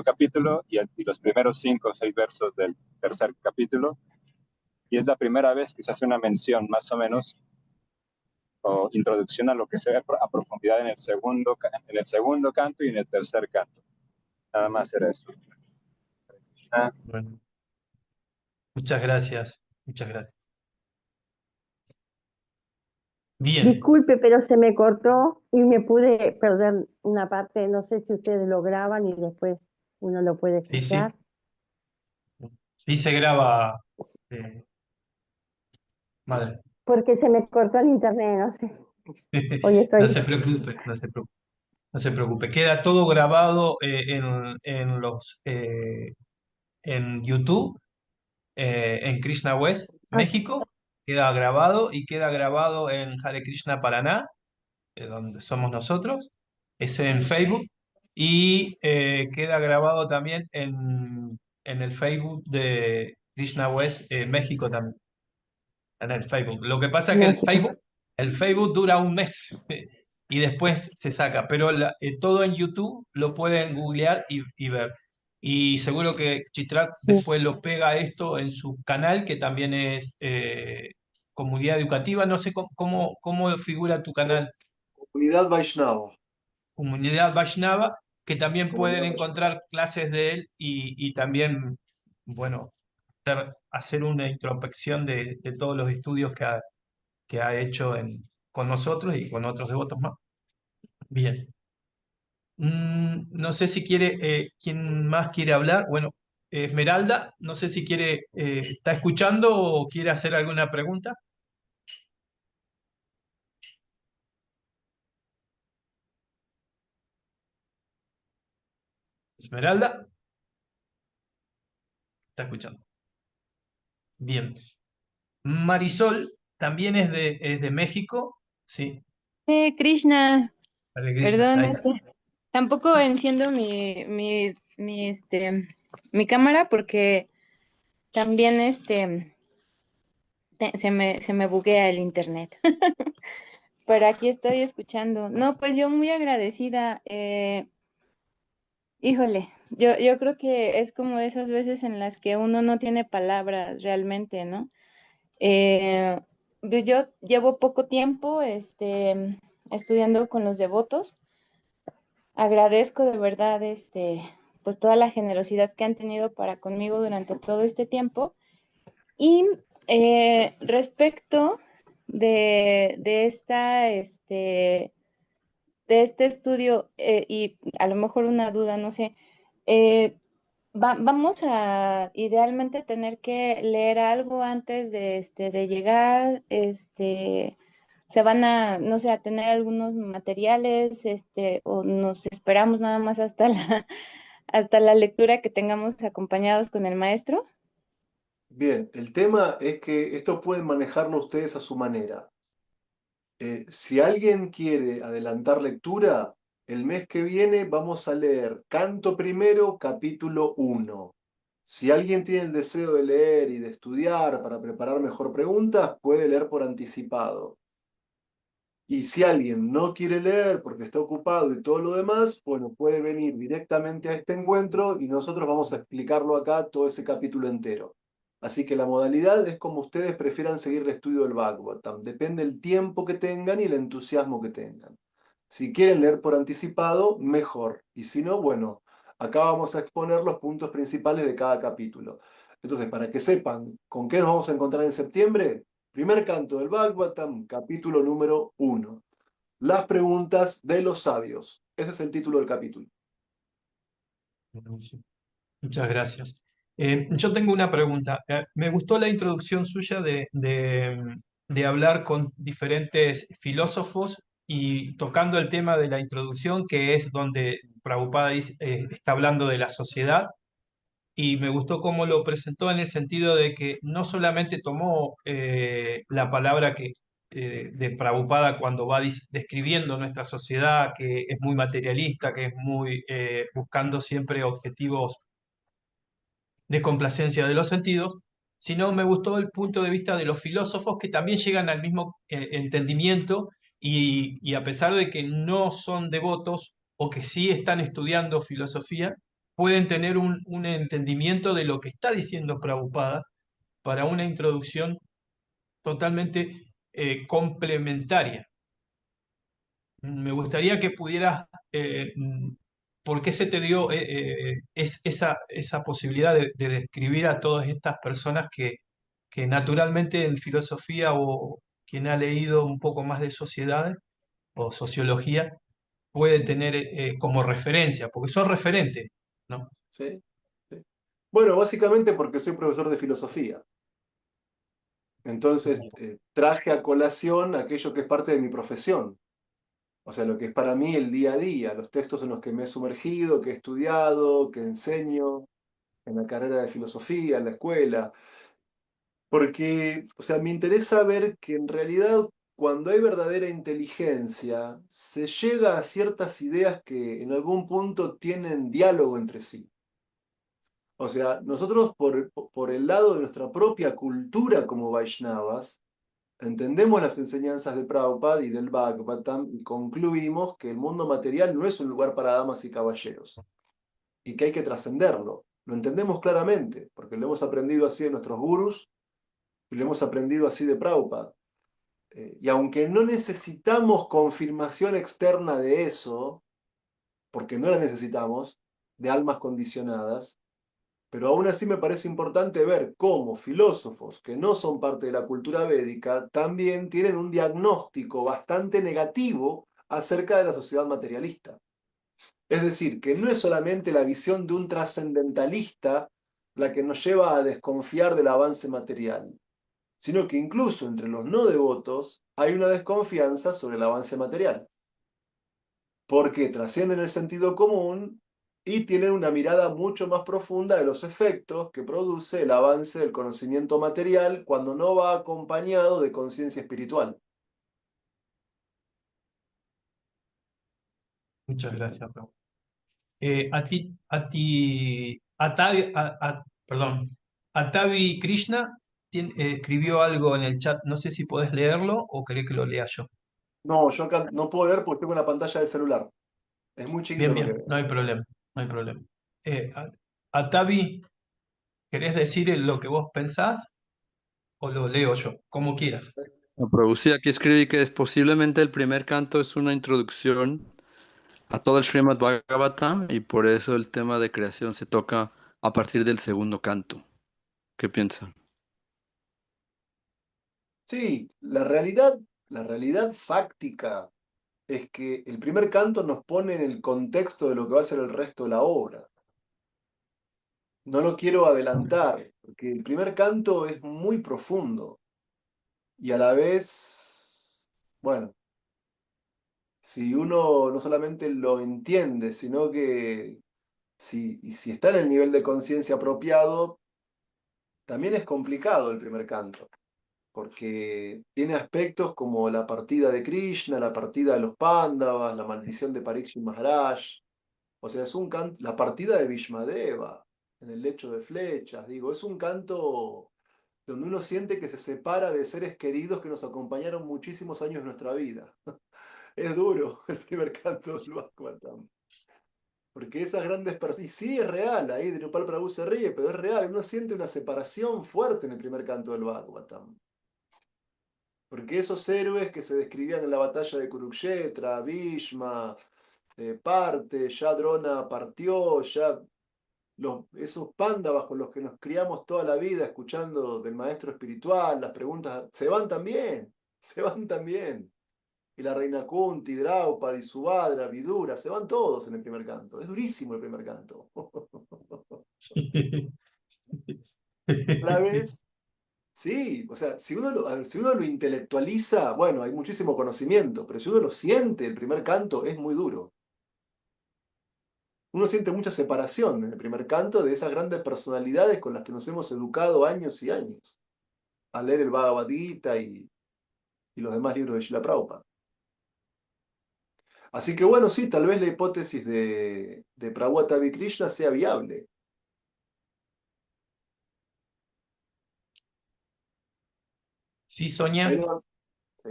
capítulo y los primeros 5 o 6 versos del tercer capítulo, y es la primera vez que se hace una mención más o menos o introducción a lo que se ve a profundidad en en el segundo canto y en el tercer canto. Nada más era eso. Bueno, muchas gracias, muchas gracias. Bien, disculpe, pero se me cortó y me pude perder una parte. No sé si ustedes lo graban y después uno lo puede sí, sí, escuchar. sí se graba, eh, madre. Porque se me cortó el internet, no sé. Hoy No estoy. se preocupe, no se preocupe. No se preocupe, queda todo grabado en YouTube, en Krishna West, Ah, México, queda grabado y queda grabado en Hare Krishna Paraná, donde somos nosotros, es en Facebook y queda grabado también en el Facebook de Krishna West, México también, en el Facebook. Lo que pasa es que México. el Facebook dura un mes y después se saca, pero todo en YouTube lo pueden googlear y ver. Y seguro que Chitrak Sí. después lo pega esto en su canal, que también es Comunidad Educativa. No sé cómo figura tu canal, Comunidad Vaishnava. Comunidad Vaishnava, que también pueden Comunidad Vaishnava. encontrar clases de él y también, bueno, hacer una introspección de todos los estudios que ha hecho con nosotros y con otros devotos más. Bien. No sé si quiere, ¿quién más quiere hablar? Bueno, Esmeralda, no sé si quiere, ¿está escuchando o quiere hacer alguna pregunta? Esmeralda, está escuchando. Bien. Marisol también es de México, sí. Krishna, Hare Krishna. perdón, Ahí está. tampoco enciendo mi cámara porque también se me buguea el internet. Pero aquí estoy escuchando. No, pues yo muy agradecida. Híjole, yo creo que es como de esas veces en las que uno no tiene palabras realmente, ¿no? Eh, pues yo llevo poco tiempo estudiando con los devotos. Agradezco de verdad pues toda la generosidad que han tenido para conmigo durante todo este tiempo. Y respecto de este estudio, y a lo mejor una duda, no sé, eh, vamos a idealmente tener que leer algo antes de llegar, se van a, no sé, a tener algunos materiales, o nos esperamos nada más hasta hasta la lectura que tengamos acompañados con el maestro. Bien, el tema es que esto pueden manejarlo ustedes a su manera. Si alguien quiere adelantar lectura, el mes que viene vamos a leer Canto Primero, capítulo 1. Si alguien tiene el deseo de leer y de estudiar para preparar mejor preguntas, puede leer por anticipado. Y si alguien no quiere leer porque está ocupado y todo lo demás, bueno, puede venir directamente a este encuentro y nosotros vamos a explicarlo acá todo ese capítulo entero. Así que la modalidad es como ustedes prefieran seguir el estudio del Bhagavatam. Depende del tiempo que tengan y el entusiasmo que tengan. Si quieren leer por anticipado, mejor. Y si no, bueno, acá vamos a exponer los puntos principales de cada capítulo. Entonces, para que sepan con qué nos vamos a encontrar en septiembre, primer canto del Bhagavatam, capítulo número 1. Las preguntas de los sabios. Ese es el título del capítulo. Sí. Muchas gracias. Yo tengo una pregunta. Me gustó la introducción suya de hablar con diferentes filósofos y tocando el tema de la introducción, que es donde Prabhupada está hablando de la sociedad, y me gustó cómo lo presentó en el sentido de que no solamente tomó la palabra de Prabhupada cuando va describiendo nuestra sociedad, que es muy materialista, que es muy buscando siempre objetivos de complacencia de los sentidos, sino me gustó el punto de vista de los filósofos que también llegan al mismo entendimiento y a pesar de que no son devotos o que sí están estudiando filosofía, pueden tener un entendimiento de lo que está diciendo Prabhupada para una introducción totalmente complementaria. Me gustaría que pudieras, ¿por qué se te dio esa posibilidad de describir a todas estas personas que naturalmente en filosofía o quien ha leído un poco más de sociedades o sociología puede tener como referencia, porque son referentes, ¿no? ¿Sí? ¿Sí? Bueno, básicamente porque soy profesor de filosofía. Entonces, traje a colación aquello que es parte de mi profesión. O sea, lo que es para mí el día a día, los textos en los que me he sumergido, que he estudiado, que enseño en la carrera de filosofía, en la escuela. Porque, o sea, me interesa ver que en realidad cuando hay verdadera inteligencia, se llega a ciertas ideas que en algún punto tienen diálogo entre sí. O sea, nosotros por el lado de nuestra propia cultura como Vaishnavas, entendemos las enseñanzas de Prabhupada y del Bhagavatam y concluimos que el mundo material no es un lugar para damas y caballeros y que hay que trascenderlo. Lo entendemos claramente, porque lo hemos aprendido así de nuestros gurús y lo hemos aprendido así de Prabhupada. Y aunque no necesitamos confirmación externa de eso, porque no la necesitamos, de almas condicionadas, pero aún así me parece importante ver cómo filósofos que no son parte de la cultura védica también tienen un diagnóstico bastante negativo acerca de la sociedad materialista. Es decir, que no es solamente la visión de un trascendentalista la que nos lleva a desconfiar del avance material, sino que incluso entre los no devotos hay una desconfianza sobre el avance material, porque trascienden el sentido común y tienen una mirada mucho más profunda de los efectos que produce el avance del conocimiento material cuando no va acompañado de conciencia espiritual. Muchas gracias, Raúl. Perdón, Atavi Krishna escribió algo en el chat, no sé si podés leerlo o querés que lo lea yo. No, yo acá no puedo leer porque tengo una pantalla del celular. Es muy chiquito Bien, lo que bien, veo. no hay problema, no hay problema. Atavi, ¿querés decir lo que vos pensás o lo leo yo? Como quieras. Lo producí, aquí escribí que es posiblemente el primer canto es una introducción a todo el Srimad Bhagavatam y por eso el tema de creación se toca a partir del segundo canto. ¿Qué piensan? Sí, la realidad fáctica es que el primer canto nos pone en el contexto de lo que va a ser el resto de la obra. No lo quiero adelantar, porque el primer canto es muy profundo y a la vez Bueno, si uno no solamente lo entiende, sino que si está en el nivel de conciencia apropiado, también es complicado el primer canto, porque tiene aspectos como la partida de Krishna, la partida de los Pándavas, la maldición de Parikshit Maharaj, o sea, es un canto, la partida de Bhishmadeva, en el lecho de flechas, digo, es un canto donde uno siente que se separa de seres queridos que nos acompañaron muchísimos años de nuestra vida. Es duro el primer canto del Bhagavatam. Porque esas grandes personas, y sí es real, ahí Drupal Prabhu se ríe, pero es real, uno siente una separación fuerte en el primer canto del Bhagavatam. Porque esos héroes que se describían en la batalla de Kurukshetra, Bhishma, parte, ya Drona partió, ya esos pándavas con los que nos criamos toda la vida escuchando del maestro espiritual, las preguntas, se van también, se van también. Y la reina Kunti, Draupadi, Subhadra, Vidura, se van todos en el primer canto. Es durísimo el primer canto. A la vez, sí, o sea, si uno lo intelectualiza, bueno, hay muchísimo conocimiento, pero si uno lo siente, el primer canto es muy duro. Uno siente mucha separación en el primer canto de esas grandes personalidades con las que nos hemos educado años y años, al leer el Bhagavad Gita y los demás libros de Srila Prabhupada. Así que bueno, sí, tal vez la hipótesis de Prabhupada Krishna sea viable. Sí, Sonia. Ahí no- sí.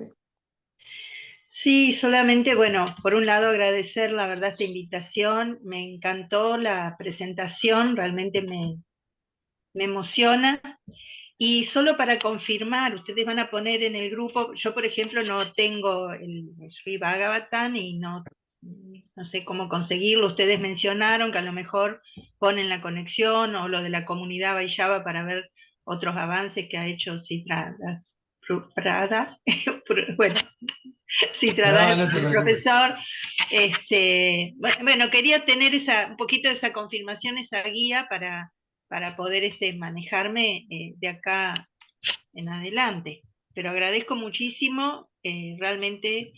Sí, solamente, bueno, por un lado agradecer la verdad esta invitación, me encantó la presentación, realmente me emociona. Y solo para confirmar, ustedes van a poner en el grupo, yo por ejemplo no tengo el Sri Bhagavatam y no sé cómo conseguirlo, ustedes mencionaron que a lo mejor ponen la conexión o lo de la comunidad Vaishnava para ver otros avances que ha hecho Citradas Prada, bueno, Citradas, No se el preocupe. profesor. Bueno, quería tener un poquito de esa confirmación, esa guía para poder manejarme de acá en adelante. Pero agradezco muchísimo, realmente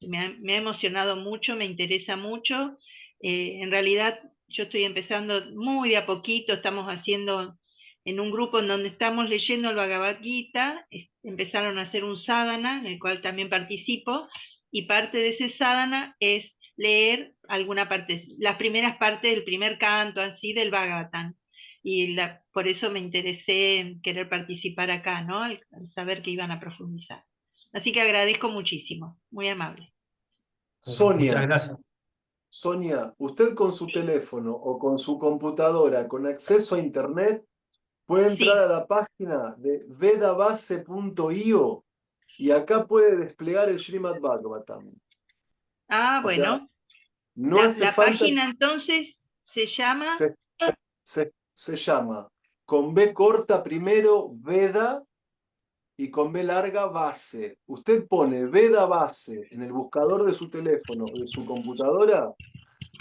me ha emocionado mucho, me interesa mucho. En realidad yo estoy empezando muy de a poquito, estamos haciendo en un grupo en donde estamos leyendo el Bhagavad Gita, empezaron a hacer un sadhana, en el cual también participo, y parte de ese sadhana es leer alguna parte, las primeras partes del primer canto, así, del Bhagavatam. Y por eso me interesé en querer participar acá, ¿no? Al saber que iban a profundizar. Así que agradezco muchísimo, muy amable. Muchas Sonia, gracias. Sonia, usted con su teléfono o con su computadora con acceso a internet puede entrar Sí. a la página de vedabase.io y acá puede desplegar el Srimad Bhagavatam. Ah, O sea, bueno. no hace La falta, página entonces se llama... se llama con B corta primero Veda y con B larga base. Usted pone Veda base en el buscador de su teléfono o de su computadora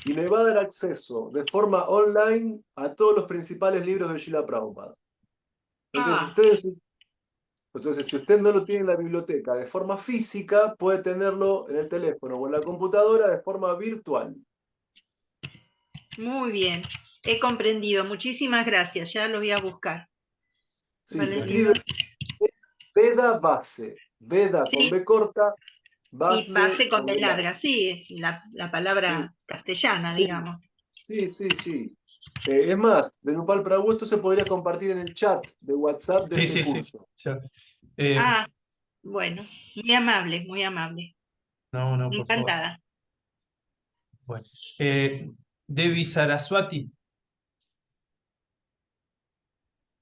y le va a dar acceso de forma online a todos los principales libros de Srila Prabhupada. Entonces, si usted no lo tiene en la biblioteca de forma física, puede tenerlo en el teléfono o en la computadora de forma virtual. Muy bien, he comprendido. Muchísimas gracias, ya lo voy a buscar. Sí, se Valentina. escribe Veda base. Veda con Sí. B corta, Y base base con con B B larga. larga, sí, la palabra castellana, Sí, digamos. sí. Es más, Benupal Prabhu, esto se podría compartir en el chat de WhatsApp de este Sí. curso. Bueno, muy amable, muy amable. No, por favor. Encantada. Bueno. Devi Saraswati.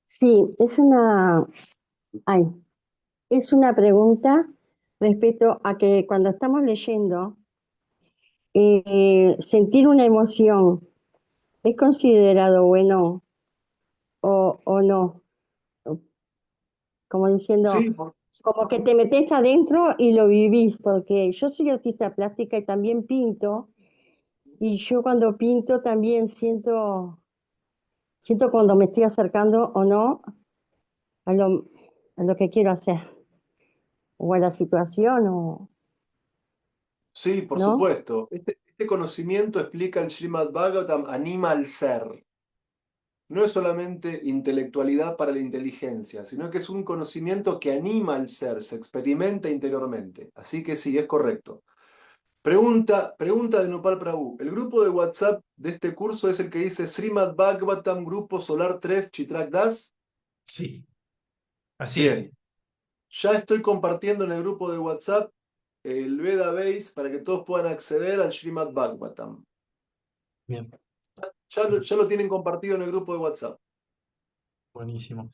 Sí, es una pregunta respecto a que cuando estamos leyendo, sentir una emoción, ¿es considerado bueno o no? Como diciendo, Sí, como que te metes adentro y lo vivís, porque yo soy artista plástica y también pinto, y yo cuando pinto también siento cuando me estoy acercando o no a lo que quiero hacer, o a la situación, Sí, por ¿no? supuesto. Este conocimiento, explica el Srimad Bhagavatam, anima al ser. No es solamente intelectualidad para la inteligencia, sino que es un conocimiento que anima al ser, se experimenta interiormente. Así que sí, es correcto. Pregunta de Nopal Prabhu. ¿El grupo de WhatsApp de este curso es el que dice Srimad Bhagavatam Grupo Solar 3 Chitrak Das? Sí, así es. Bien. Ya estoy compartiendo en el grupo de WhatsApp el Veda Base para que todos puedan acceder al Srimad Bhagavatam. Bien, Ya lo tienen compartido en el grupo de WhatsApp. buenísimo.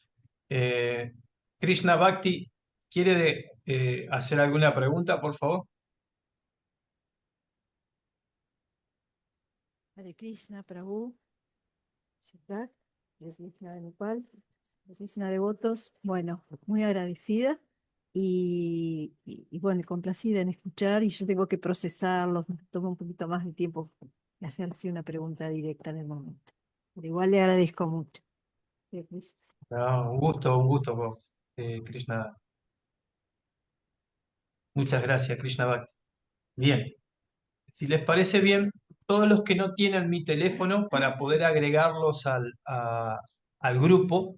Krishna Bhakti, ¿quiere hacer alguna pregunta, por favor? Hare Krishna, Prabhu, Siddharth, Hare Krishna de Nepal, Hare Krishna devotos. Bueno, muy agradecida y bueno, complacida en escuchar y yo tengo que procesarlos, me toma un poquito más de tiempo que hacerse una pregunta directa en el momento. Pero igual le agradezco mucho. Hare Krishna. No, un gusto, Krishna. Muchas gracias, Krishna Bhakti. Bien. Si les parece bien, todos los que no tienen mi teléfono para poder agregarlos al grupo,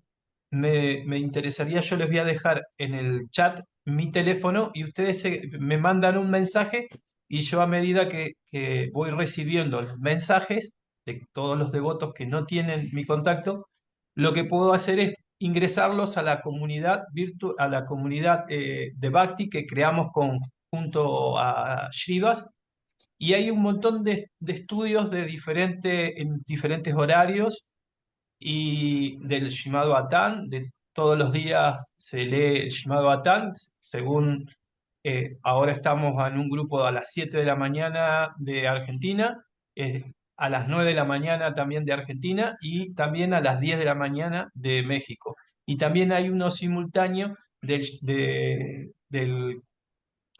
me interesaría, yo les voy a dejar en el chat mi teléfono y ustedes me mandan un mensaje y yo a medida que voy recibiendo los mensajes de todos los devotos que no tienen mi contacto, lo que puedo hacer es ingresarlos a la comunidad a la comunidad de Bhakti que creamos junto a Shrivas, y hay un montón de estudios en diferentes horarios y del Shimad Bhattan, de todos los días se lee el Shimad Bhattan, según ahora estamos en un grupo a las 7 de la mañana de Argentina, a las 9 de la mañana también de Argentina y también a las 10 de la mañana de México. Y también hay uno simultáneo del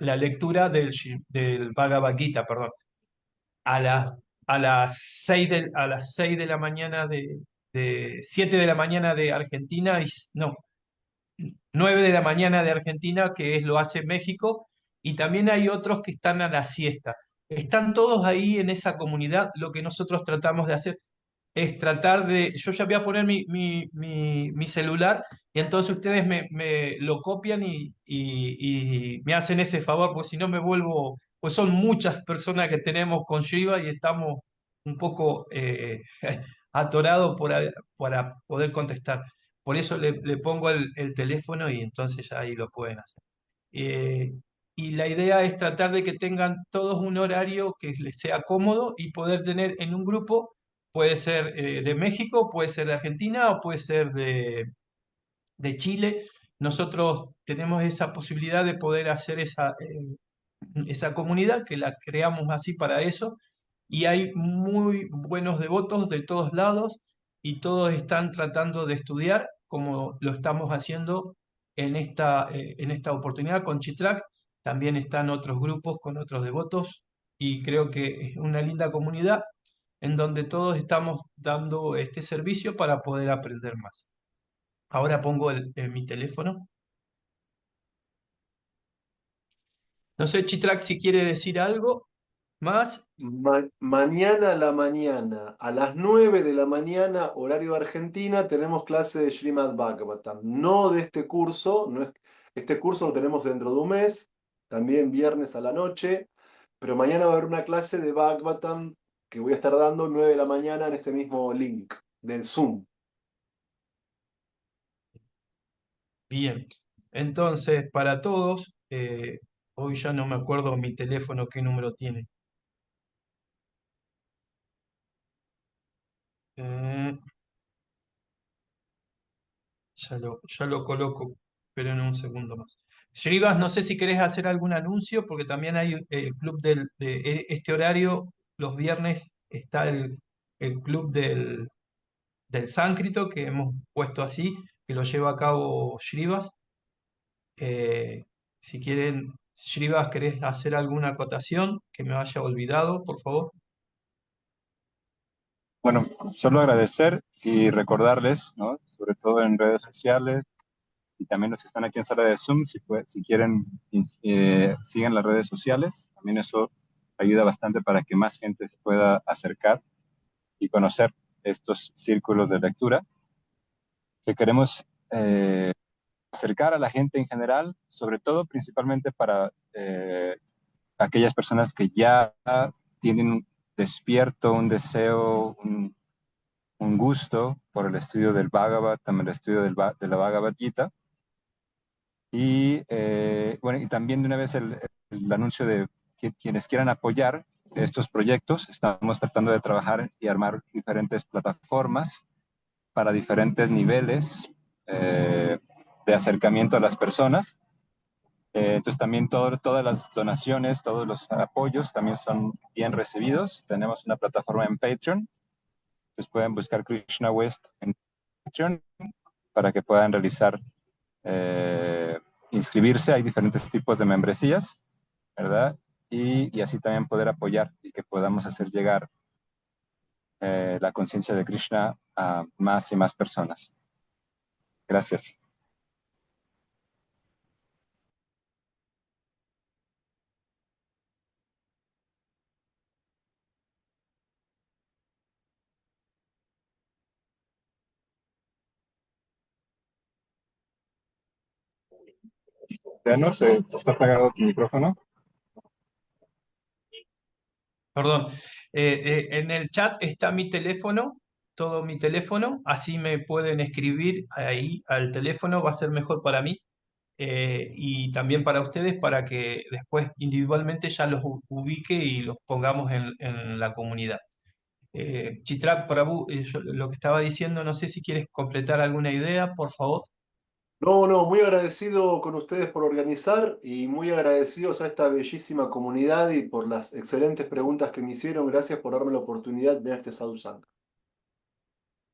la lectura del Bhagavad Gita, perdón, a las, a las 6 de la mañana de 7 de la mañana de Argentina, no, 9 de la mañana de Argentina, que lo hace México, y también hay otros que están a la siesta. Están todos ahí en esa comunidad. Lo que nosotros tratamos de hacer es tratar yo ya voy a poner mi celular y entonces ustedes me lo copian y me hacen ese favor, porque si no me vuelvo, pues son muchas personas que tenemos con Shiva y estamos un poco atorados para poder contestar. Por eso le pongo el teléfono y entonces ya ahí lo pueden hacer. Eh, y la idea es tratar de que tengan todos un horario que les sea cómodo y poder tener en un grupo, puede ser de México, puede ser de Argentina o puede ser de Chile. Nosotros tenemos esa posibilidad de poder hacer esa comunidad, que la creamos así para eso, y hay muy buenos devotos de todos lados y todos están tratando de estudiar como lo estamos haciendo en esta oportunidad con Chitrak. También están otros grupos con otros devotos y creo que es una linda comunidad en donde todos estamos dando este servicio para poder aprender más. Ahora pongo mi teléfono. No sé, Chitrak, si quiere decir algo más. Mañana a la mañana, a las 9 de la mañana, horario de Argentina, tenemos clase de Srimad Bhagavatam. No de este curso, este curso lo tenemos dentro de un mes, también viernes a la noche, pero mañana va a haber una clase de Bhagavatam que voy a estar dando 9 de la mañana en este mismo link del Zoom. Bien, entonces para todos, hoy ya no me acuerdo mi teléfono qué número tiene. Eh, ya lo coloco, pero en un segundo más. Shrivas, no sé si querés hacer algún anuncio, porque también hay el club de este horario, los viernes está el club del sánscrito que hemos puesto así, que lo lleva a cabo Shrivas. Si quieren, Shrivas, ¿querés hacer alguna acotación que me haya olvidado, por favor? Bueno, solo agradecer y recordarles, ¿no? Sobre todo en redes sociales y también los que están aquí en sala de Zoom, si quieren, sigan las redes sociales. También eso ayuda bastante para que más gente se pueda acercar y conocer estos círculos de lectura que queremos acercar a la gente en general, sobre todo principalmente para aquellas personas que ya tienen despierto un deseo, un gusto por el estudio del Bhagavatam, el estudio de la Bhagavad Gita. Y bueno, y también de una vez el anuncio de que quienes quieran apoyar estos proyectos, estamos tratando de trabajar y armar diferentes plataformas para diferentes niveles de acercamiento a las personas. Entonces también todas las donaciones, todos los apoyos también son bien recibidos. Tenemos una plataforma en Patreon. Entonces pueden buscar Krishna West en Patreon para que puedan realizar, inscribirse. Hay diferentes tipos de membresías, ¿verdad? Y así también poder apoyar y que podamos hacer llegar la conciencia de Krishna a más y más personas. Gracias. Ya no sé, está apagado tu micrófono. Perdón. En el chat está mi teléfono, todo mi teléfono, así me pueden escribir ahí al teléfono, va a ser mejor para mí y también para ustedes para que después individualmente ya los ubique y los pongamos en la comunidad. Chitrak Prabhu, lo que estaba diciendo, no sé si quieres completar alguna idea, por favor. No, no, muy agradecido con ustedes por organizar y muy agradecidos a esta bellísima comunidad y por las excelentes preguntas que me hicieron. Gracias por darme la oportunidad de este sadhusanga.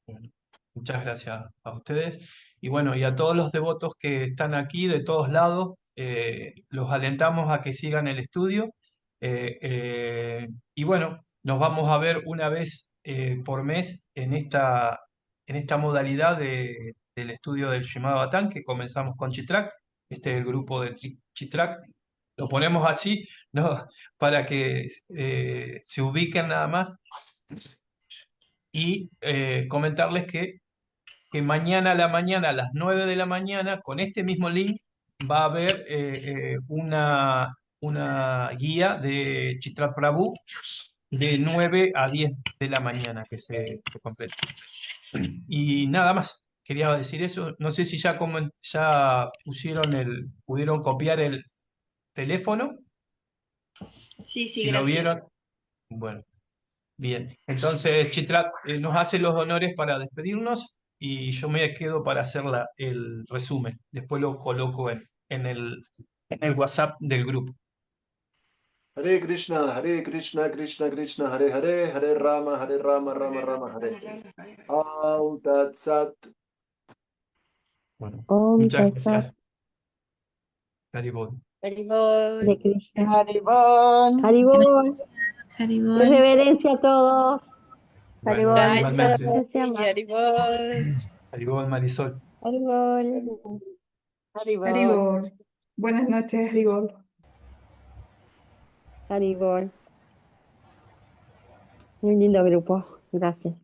Bueno, muchas gracias a ustedes. Y bueno, y a todos los devotos que están aquí de todos lados, los alentamos a que sigan el estudio. Y bueno, nos vamos a ver una vez por mes en esta modalidad del estudio del Srimad Bhattan, que comenzamos con Chitrak. Este es el grupo de Chitrak. Lo ponemos así, ¿no? Para que se ubiquen nada más. Y comentarles que mañana a la mañana, a las 9 de la mañana, con este mismo link, va a haber una guía de Chitra Prabhu de 9 a 10 de la mañana que se completa. Y nada más, quería decir eso. No sé si ya pudieron copiar el teléfono, Sí, sí, si lo gracias. vieron. Bueno. Bien, entonces Chitrak nos hace los honores para despedirnos y yo me quedo para hacer el resumen. Después lo coloco en el WhatsApp del grupo. Hare Krishna, Krishna Krishna, Hare Hare, Hare Rama, Rama Rama, Hare. Au Tat Sat. Bueno, Om muchas Tat Sat. gracias. Haribol. Haribol. Hare Krishna. Haribol. Haribol. Haribol. Reverencia a todos. Bueno, Haribol. igualmente. Gracias, Haribol. Haribol, Marisol. Haribol. Haribol. Haribol. Buenas noches, Haribol. Haribol. Muy lindo grupo. Gracias.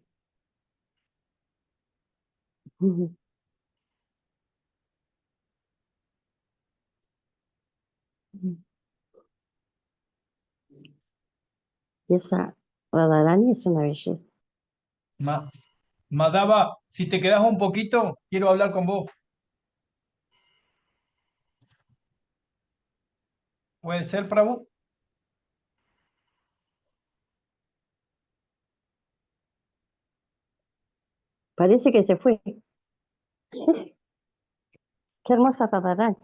Y esa Radharani es una belleza. Madhava, si te quedas un poquito, quiero hablar con vos. ¿Puede ser, Prabhu? Parece que se fue. Qué hermosa Radharani.